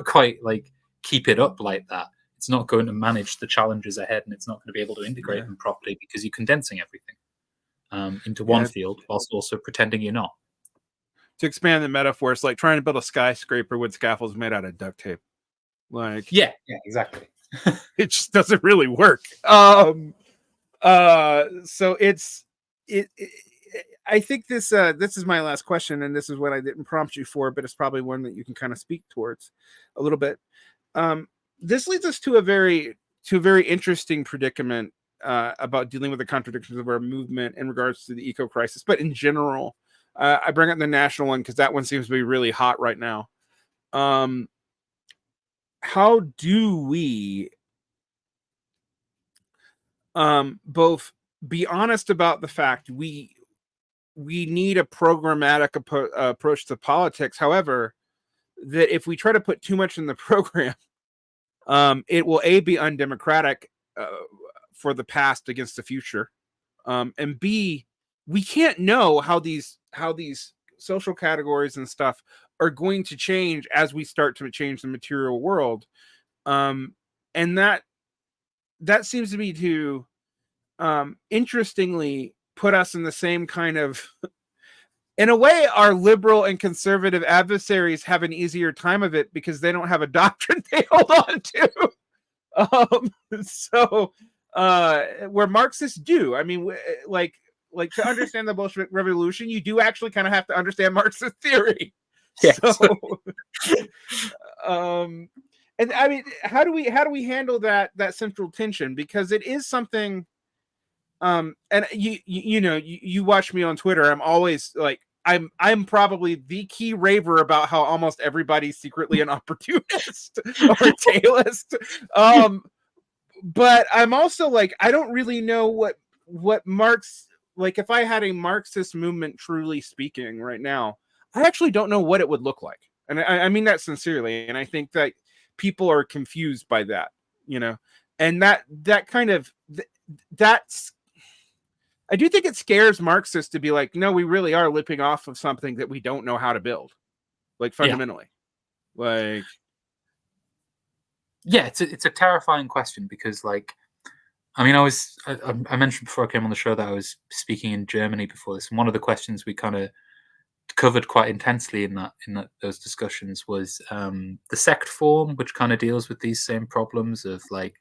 quite like keep it up like that. It's not going to manage the challenges ahead, and it's not going to be able to integrate them properly because you're condensing everything into one field whilst also pretending you're not.
To expand the metaphor, it's like trying to build a skyscraper with scaffolds made out of duct tape. Like,
yeah, exactly.
It just doesn't really work. So I think this is my last question, and this is what I didn't prompt you for, but it's probably one that you can kind of speak towards a little bit. This leads us to a very interesting predicament about dealing with the contradictions of our movement in regards to the eco crisis, but in general. I bring up the national one because that one seems to be really hot right now. How do we both be honest about the fact we need a programmatic approach to politics, however, that if we try to put too much in the program, it will be undemocratic for the past against the future, and B, we can't know how these social categories and stuff are going to change as we start to change the material world, and that seems to be to interestingly put us in the same kind of, in a way, our liberal and conservative adversaries have an easier time of it because they don't have a doctrine they hold on to. So where Marxists do, I mean, like to understand the Bolshevik Revolution, you do actually kind of have to understand Marxist theory. Yes. So, and I mean, how do we handle that central tension? Because it is something. And you know, you watch me on Twitter. I'm always like, I'm probably the key raver about how almost everybody's secretly an opportunist or a tailist. But I'm also like, I don't really know what Marx, like if I had a Marxist movement truly speaking right now, I actually don't know what it would look like. And I mean that sincerely. And I think that people are confused by that, you know, and that kind of, that's, I do think it scares Marxists to be like, no, we really are lipping off of something that we don't know how to build, like fundamentally. Like,
yeah, it's a terrifying question because, like, I mean, I mentioned before I came on the show that I was speaking in Germany before this, and one of the questions we kind of covered quite intensely in those discussions was the sect form, which kind of deals with these same problems of like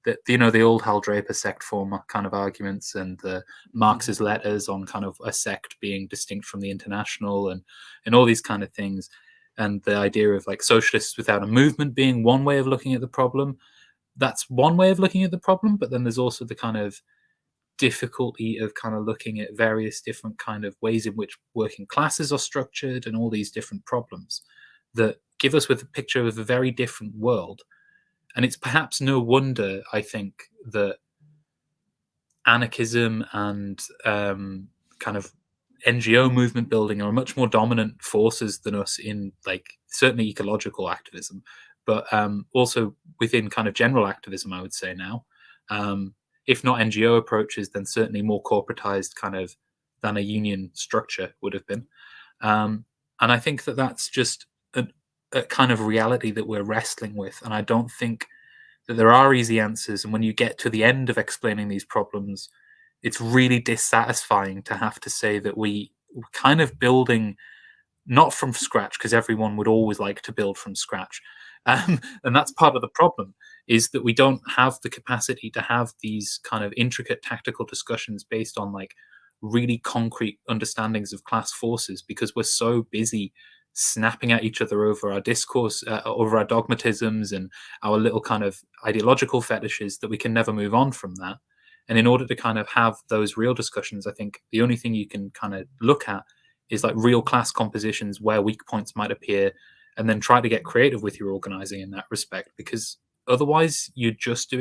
the old Hal Draper sect form kind of arguments, and the Marx's letters on kind of a sect being distinct from the international, and all these kind of things, and the idea of like socialists without a movement being one way of looking at the problem. That's one way of looking at the problem, but then there's also the kind of difficulty of kind of looking at various different kind of ways in which working classes are structured and all these different problems that give us with a picture of a very different world. And it's perhaps no wonder, I think, that anarchism and kind of NGO movement building are much more dominant forces than us in, like, certainly ecological activism, but also within kind of general activism, I would say now. If not NGO approaches, then certainly more corporatized kind of than a union structure would have been. And I think that that's just a kind of reality that we're wrestling with. And I don't think that there are easy answers. And when you get to the end of explaining these problems, it's really dissatisfying to have to say that we're kind of building not from scratch, because everyone would always like to build from scratch. And that's part of the problem, is that we don't have the capacity to have these kind of intricate tactical discussions based on like really concrete understandings of class forces, because we're so busy snapping at each other over our discourse, over our dogmatisms and our little kind of ideological fetishes, that we can never move on from that. And in order to kind of have those real discussions, I think the only thing you can kind of look at is like real class compositions where weak points might appear, and then try to get creative with your organizing in that respect, because otherwise we're just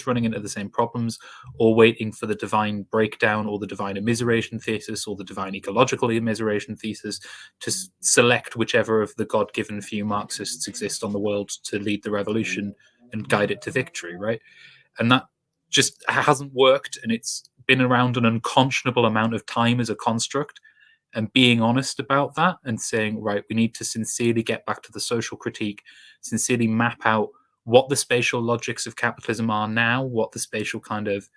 running into the same problems, or waiting for the divine breakdown or the divine immiseration thesis or the divine ecological immiseration thesis to select whichever of the god-given few Marxists exist on the world to lead the revolution and guide it to victory, right? And that just hasn't worked, and it's been around an unconscionable amount of time as a construct. And being honest about that and saying, right, we need to sincerely get back to the social critique, sincerely map out what the spatial logics of capitalism are now, what the spatial kind of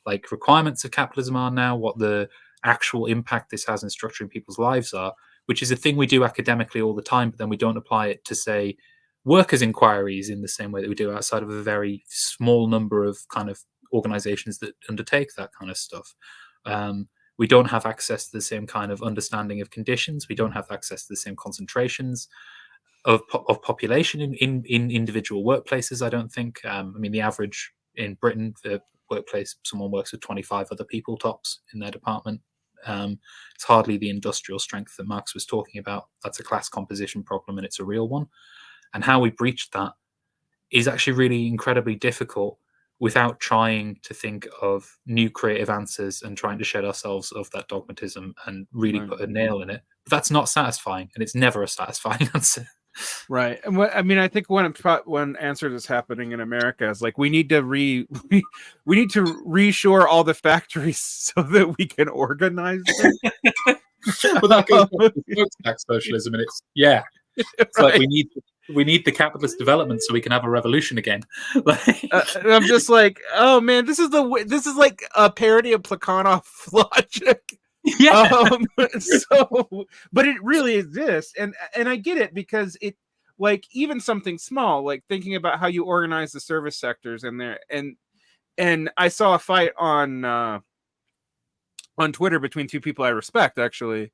like requirements of capitalism are now, what the actual impact this has in structuring people's lives are, which is a thing we do academically all the time, but then we don't apply it to, say, workers' inquiries in the same way that we do outside of a very small number of kind of organizations that undertake that kind of stuff. We don't have access to the same kind of understanding of conditions. We don't have access to the same concentrations of population in individual workplaces, I don't think. I mean, the average in Britain, the workplace, someone works with 25 other people tops in their department. It's hardly the industrial strength that Marx was talking about. That's a class composition problem, and it's a real one. And how we breach that is actually really incredibly difficult without trying to think of new creative answers and trying to shed ourselves of that dogmatism and really put a nail in it. But that's not satisfying, and it's never a satisfying answer.
Right. And what I mean, I think one answer that's happening in America is like we need to we need to reshore all the factories so that we can organize them.
Well, that goes back to smokestack socialism, and it's it's right. Like we need the capitalist development so we can have a revolution again.
And I'm just like, oh man, this is like a parody of Plekhanov logic.
Yeah.
But it really exists, and I get it, because it, like, even something small, like thinking about how you organize the service sectors in there, and I saw a fight on Twitter between two people I respect, actually,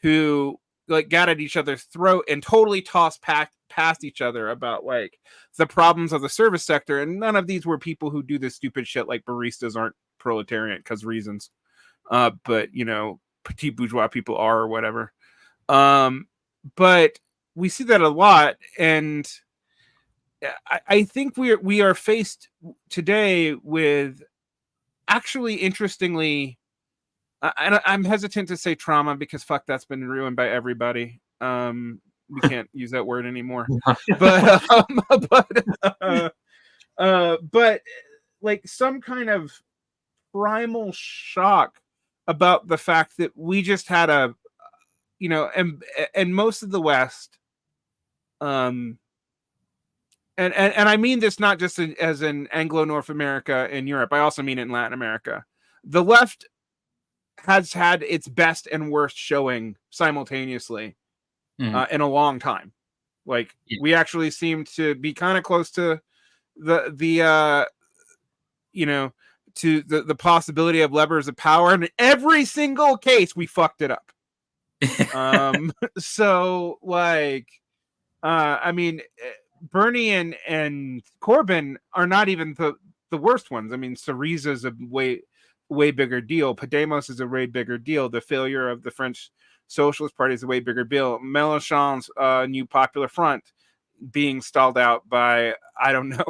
who like got at each other's throat and totally tossed past each other about like the problems of the service sector, and none of these were people who do this stupid shit like baristas aren't proletariat because reasons. But you know, petit bourgeois people are, or whatever. But we see that a lot, and I think we are faced today with, actually, interestingly, I'm hesitant to say trauma, because fuck, that's been ruined by everybody. We can't use that word anymore. But like some kind of primal shock about the fact that we just had a, you know, and most of the West, and I mean this not just as in Anglo North America and Europe, I also mean it in Latin America. The left has had its best and worst showing simultaneously in a long time. Like, we actually seem to be kind of close to the you know, to the possibility of levers of power, and in every single case we fucked it up. So like, I mean, Bernie and Corbyn are not even the worst ones. I mean, Syriza's a way bigger deal. Podemos is a way bigger deal. The failure of the French Socialist Party is a way bigger deal. Mélenchon's new Popular Front being stalled out by, I don't know,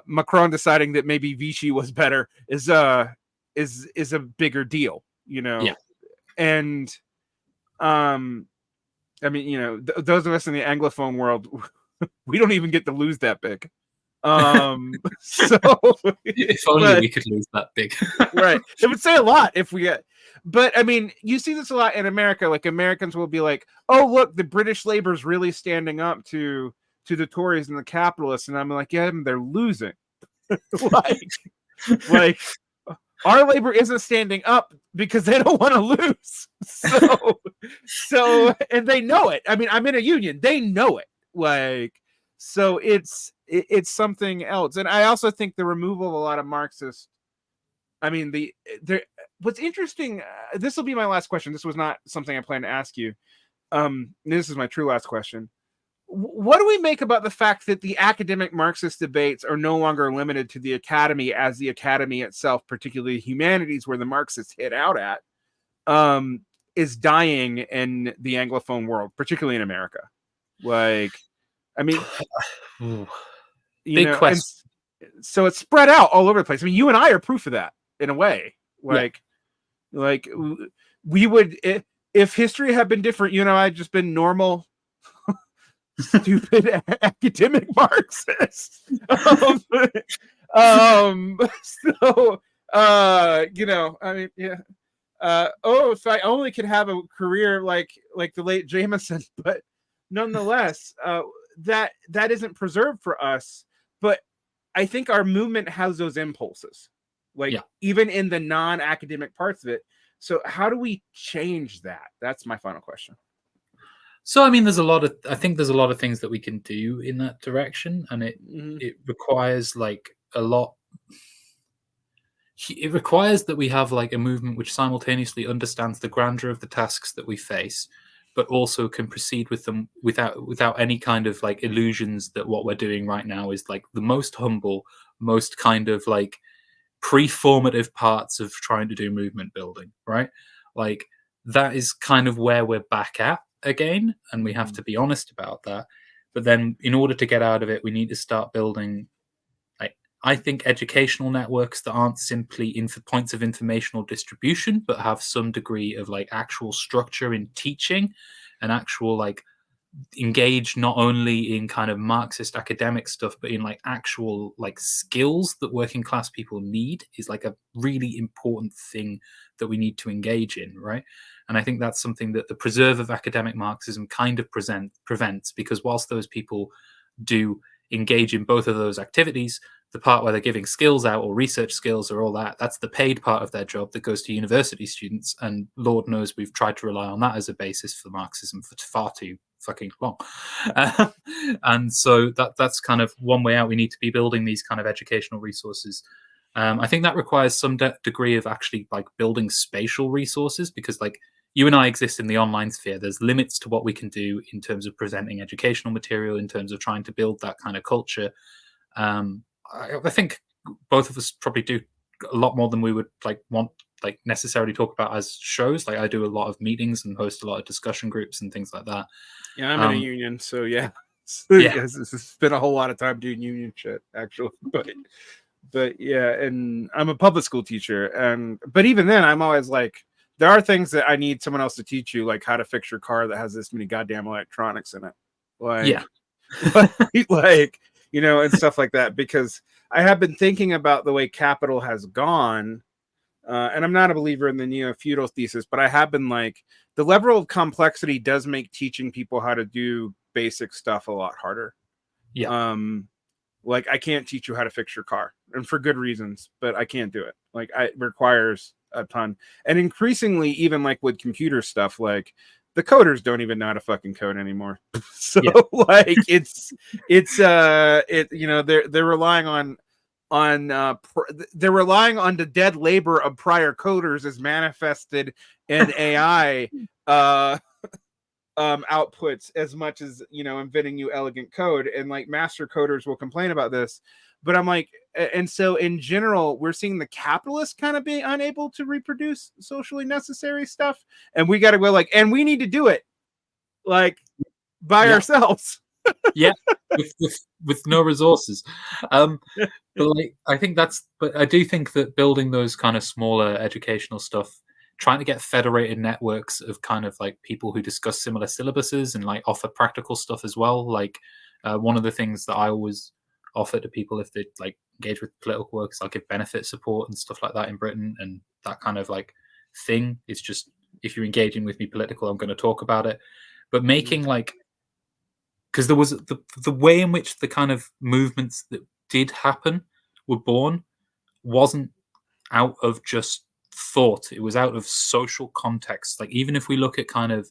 Macron deciding that maybe Vichy was better is a bigger deal, you know.
Yeah.
And I mean, you know, those of us in the Anglophone world, we don't even get to lose that big. So
if only we could lose that big.
Right. It would say a lot if we get, but I mean, you see this a lot in America. Like, Americans will be like, oh, look, the British labor's really standing up to the Tories and the capitalists. And I'm like, yeah, they're losing. like our labor isn't standing up because they don't want to lose. So, and they know it. I mean, I'm in a union. They know it. Like, so it's something else. And I also think the removal of a lot of Marxist I mean, what's interesting, this will be my last question. This was not something I planned to ask you. This is my true last question. What do we make about the fact that the academic Marxist debates are no longer limited to the academy, as the academy itself, particularly humanities, where the Marxists hit out at, is dying in the Anglophone world, particularly in America? Like, I mean,
Big
and
question.
so it's spread out all over the place. I mean, you and I are proof of that in a way. Like we would, if history had been different, you and I had just been normal, stupid academic Marxists. So, I mean, yeah. If I only could have a career like the late Jameson, but nonetheless, that isn't preserved for us. But I think our movement has those impulses, even in the non-academic parts of it. So how do we change that? That's my final question.
So, I mean, I think there's a lot of things that we can do in that direction, and it requires like a lot. It requires that we have like a movement which simultaneously understands the grandeur of the tasks that we face, but also can proceed with them without any kind of like illusions that what we're doing right now is like the most humble, most kind of like pre-formative parts of trying to do movement building, right? Like that is kind of where we're back at again, and we have to be honest about that. But then in order to get out of it, we need to start building, like, I think, educational networks that aren't simply points of informational distribution, but have some degree of like actual structure in teaching and actual like engage not only in kind of Marxist academic stuff, but in like actual like skills that working class people need, is like a really important thing that we need to engage in, right? And I think that's something that the preserve of academic Marxism kind of prevents, because whilst those people do engage in both of those activities, the part where they're giving skills out or research skills or all that, that's the paid part of their job that goes to university students. And Lord knows we've tried to rely on that as a basis for Marxism for far too fucking long. And so that's kind of one way out. We need to be building these kind of educational resources. I think that requires some degree of actually like building spatial resources, because like you and I exist in the online sphere. There's limits to what we can do in terms of presenting educational material, in terms of trying to build that kind of culture. I think both of us probably do a lot more than we would like want like necessarily talk about as shows. Like I do a lot of meetings and host a lot of discussion groups and things like that.
Yeah, I'm in a union, so yeah.
Yeah.
It's spent a whole lot of time doing union shit, actually. But yeah, and I'm a public school teacher, but even then, I'm always like, there are things that I need someone else to teach you, like how to fix your car that has this many goddamn electronics in it, like, like and stuff like that. Because I have been thinking about the way capital has gone, and I'm not a believer in the neo-feudal thesis, but I have been like, the level of complexity does make teaching people how to do basic stuff a lot harder.
Yeah.
Like I can't teach you how to fix your car, and for good reasons, but I can't do it. Like it requires a ton. And increasingly, even like with computer stuff, like the coders don't even know how to fucking code anymore. So like they're relying they're relying on the dead labor of prior coders as manifested in AI outputs, as much as inventing new elegant code. And like master coders will complain about this, but I'm like, and so in general, we're seeing the capitalists kind of be unable to reproduce socially necessary stuff, and we got to go like, and we need to do it like by ourselves.
with no resources. But like but I do think that building those kind of smaller educational stuff, trying to get federated networks of kind of like people who discuss similar syllabuses and like offer practical stuff as well. Like one of the things that I always offer to people if they like engage with political work is I'll give benefit support and stuff like that in Britain, and that kind of like thing. It's just, if you're engaging with me political, I'm going to talk about it. But making like, because there was the way in which the kind of movements that did happen were born wasn't out of just thought. It was out of social context. Like even if we look at kind of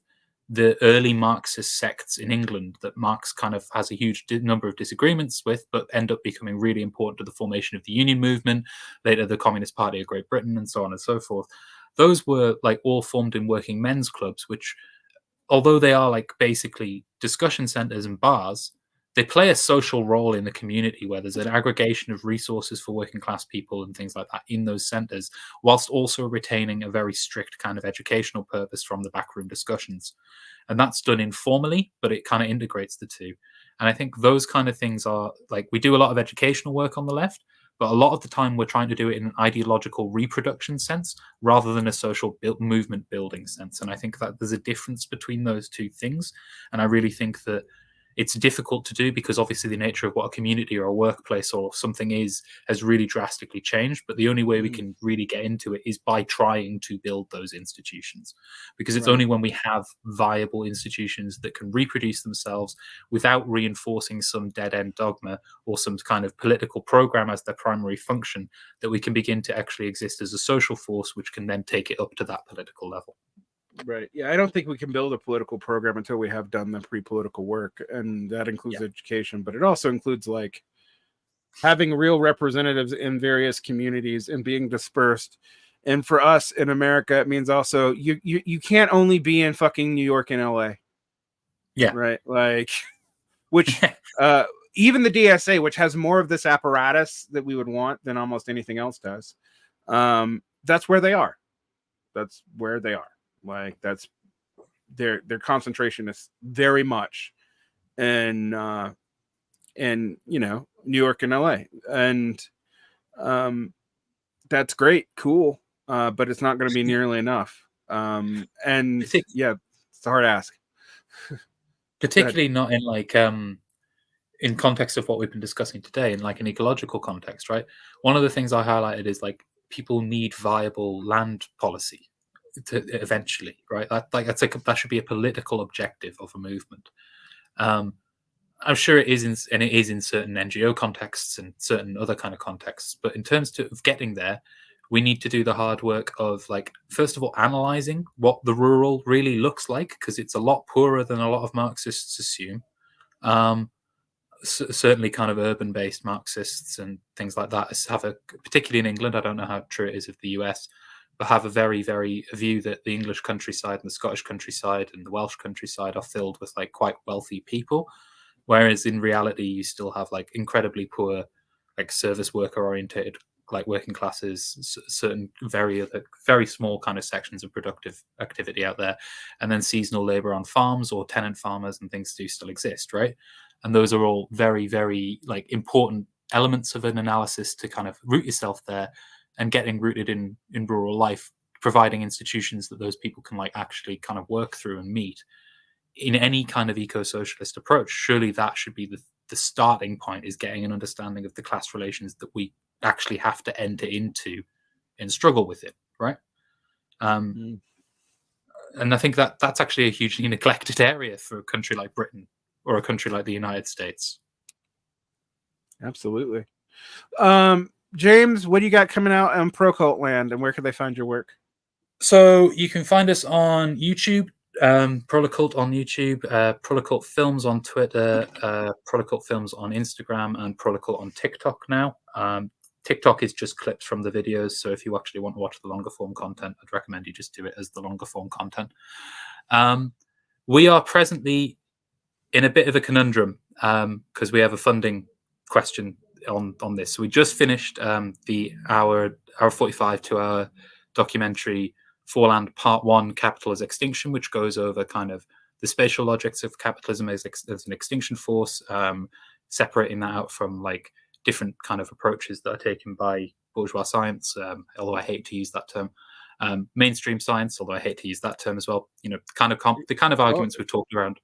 the early Marxist sects in England that Marx kind of has a huge number of disagreements with, but end up becoming really important to the formation of the Union movement, later the Communist Party of Great Britain, and so on and so forth. Those were like all formed in working men's clubs, which, although they are like basically discussion centers and bars, they play a social role in the community where there's an aggregation of resources for working class people and things like that in those centers, whilst also retaining a very strict kind of educational purpose from the backroom discussions. And that's done informally, but it kind of integrates the two. And I think those kind of things are like, we do a lot of educational work on the left, but a lot of the time we're trying to do it in an ideological reproduction sense rather than a social movement building sense. And I think that there's a difference between those two things. And I really think that it's difficult to do because obviously the nature of what a community or a workplace or something is has really drastically changed. But the only way we can really get into it is by trying to build those institutions, because it's only when we have viable institutions that can reproduce themselves without reinforcing some dead-end dogma or some kind of political program as their primary function that we can begin to actually exist as a social force, which can then take it up to that political level.
Right. Yeah, I don't think we can build a political program until we have done the pre-political work, and that includes education, but it also includes like having real representatives in various communities and being dispersed. And for us in America, it means also you can't only be in fucking New York and LA.
Yeah.
Right. Like, which even the DSA, which has more of this apparatus that we would want than almost anything else does, that's where they are. That's where they are. Like, that's their concentration is very much in you know, New York and LA, and that's great, cool, but it's not going to be nearly enough. And yeah, it's a hard ask.
Particularly not in like in context of what we've been discussing today, in like an ecological context, right? One of the things I highlighted is like people need viable land policy to eventually, right? That should be a political objective of a movement. I'm sure it is, and it is in certain NGO contexts and certain other kind of contexts. But in terms of getting there, we need to do the hard work of, like, first of all, analyzing what the rural really looks like, because it's a lot poorer than a lot of Marxists assume. Certainly kind of urban-based Marxists and things like that have particularly in England, I don't know how true it is of the US, but have a very, very view that the English countryside and the Scottish countryside and the Welsh countryside are filled with like quite wealthy people, whereas in reality you still have like incredibly poor, like service worker orientated, like working classes, certain very small kind of sections of productive activity out there, and then seasonal labor on farms or tenant farmers and things do still exist, right? And those are all very, very like important elements of an analysis to kind of root yourself there, and getting rooted in rural life, providing institutions that those people can like actually kind of work through and meet in any kind of eco-socialist approach. Surely that should be the starting point, is getting an understanding of the class relations that we actually have to enter into and struggle with it, right? And I think that that's actually a hugely neglected area for a country like Britain or a country like the United States.
Absolutely. James, what do you got coming out on Prolekult land, and where can they find your work?
So you can find us on YouTube, Prolekult on YouTube, Prolekult Films on Twitter, Prolekult Films on Instagram, and Prolekult on TikTok now. TikTok is just clips from the videos, so if you actually want to watch the longer form content, I'd recommend you just do it as the longer form content. We are presently in a bit of a conundrum because we have a funding question on this. So we just finished the hour 45 2-hour documentary Forland Part 1, Capitalism, Extinction, which goes over kind of the spatial logics of capitalism as an extinction force, separating that out from like different kind of approaches that are taken by bourgeois science, although I hate to use that term, mainstream science, although I hate to use that term as well. You know, the kind of arguments we've talked around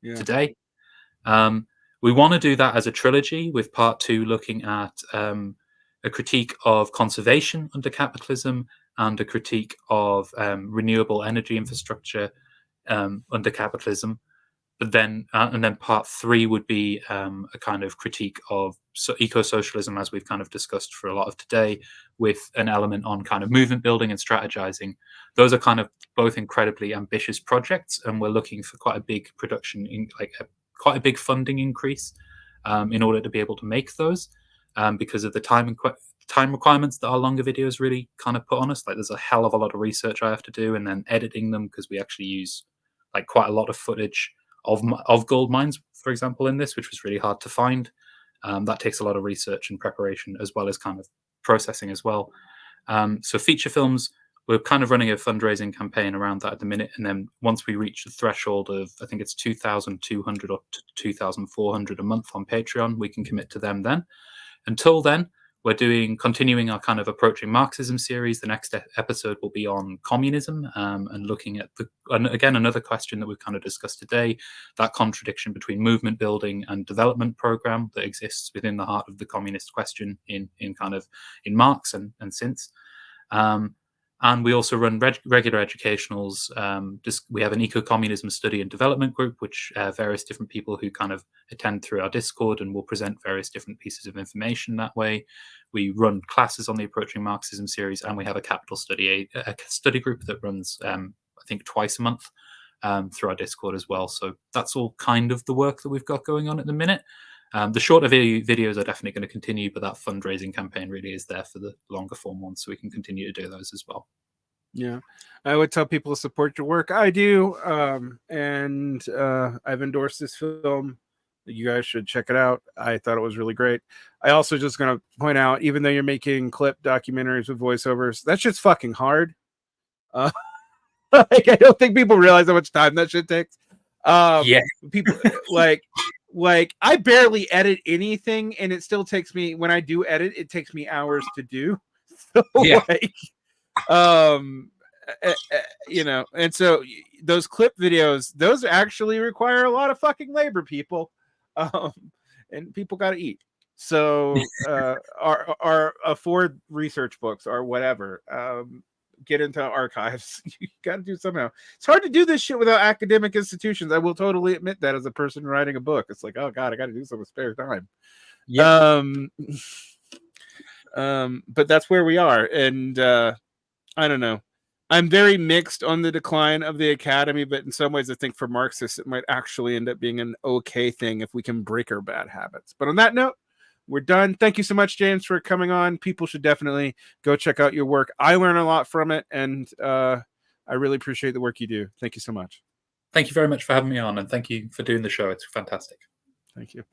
today. We want to do that as a trilogy, with Part 2 looking at a critique of conservation under capitalism and a critique of renewable energy infrastructure under capitalism. but then and then part 3 would be a kind of critique of eco-socialism, as we've kind of discussed for a lot of today, with an element on kind of movement building and strategizing. Those are kind of both incredibly ambitious projects, and we're looking for quite a big production, quite a big funding increase in order to be able to make those, because of the time requirements that our longer videos really kind of put on us. Like, there's a hell of a lot of research I have to do, and then editing them, because we actually use like quite a lot of footage of gold mines, for example, in this, which was really hard to find. That takes a lot of research and preparation, as well as kind of processing as well. So feature films, we're kind of running a fundraising campaign around that at the minute, and then once we reach the threshold of, I think it's 2,200 or 2,400 a month on Patreon, we can commit to them then. Until then, we're continuing our kind of Approaching Marxism series. The next episode will be on communism, and looking at again, another question that we've kind of discussed today, that contradiction between movement building and development program that exists within the heart of the communist question in Marx and since. And we also run regular educationals. We have an eco-communism study and development group, which various different people who kind of attend through our Discord, and will present various different pieces of information that way. We run classes on the Approaching Marxism series, and we have a capital study, a study group that runs, I think, twice a month through our Discord as well. So that's all kind of the work that we've got going on at the minute. The shorter videos are definitely going to continue, but that fundraising campaign really is there for the longer form ones, so we can continue to do those as well.
Yeah, I would tell people to support your work. I do, and I've endorsed this film. You guys should check it out. I thought it was really great. I also just going to point out, even though you're making clip documentaries with voiceovers, that shit's fucking hard. Like, I don't think people realize how much time that shit takes.
Yeah,
people like I barely edit anything, and it still takes me, when I do edit, it takes me hours to do. So
yeah.
like, you know, and so those clip videos, those actually require a lot of fucking labor, people, and people got to eat. So our afford research books or whatever, get into archives. You got to do somehow. It's hard to do this shit without academic institutions. I will totally admit that as a person writing a book. It's like, oh god, I got to do some spare time.
Yeah.
But that's where we are, and I don't know. I'm very mixed on the decline of the academy, but in some ways, I think for Marxists, it might actually end up being an okay thing if we can break our bad habits. But on that note, we're done. Thank you so much, James, for coming on. People should definitely go check out your work. I learn a lot from it, and I really appreciate the work you do. Thank you so much.
Thank you very much for having me on, and thank you for doing the show. It's fantastic.
Thank you.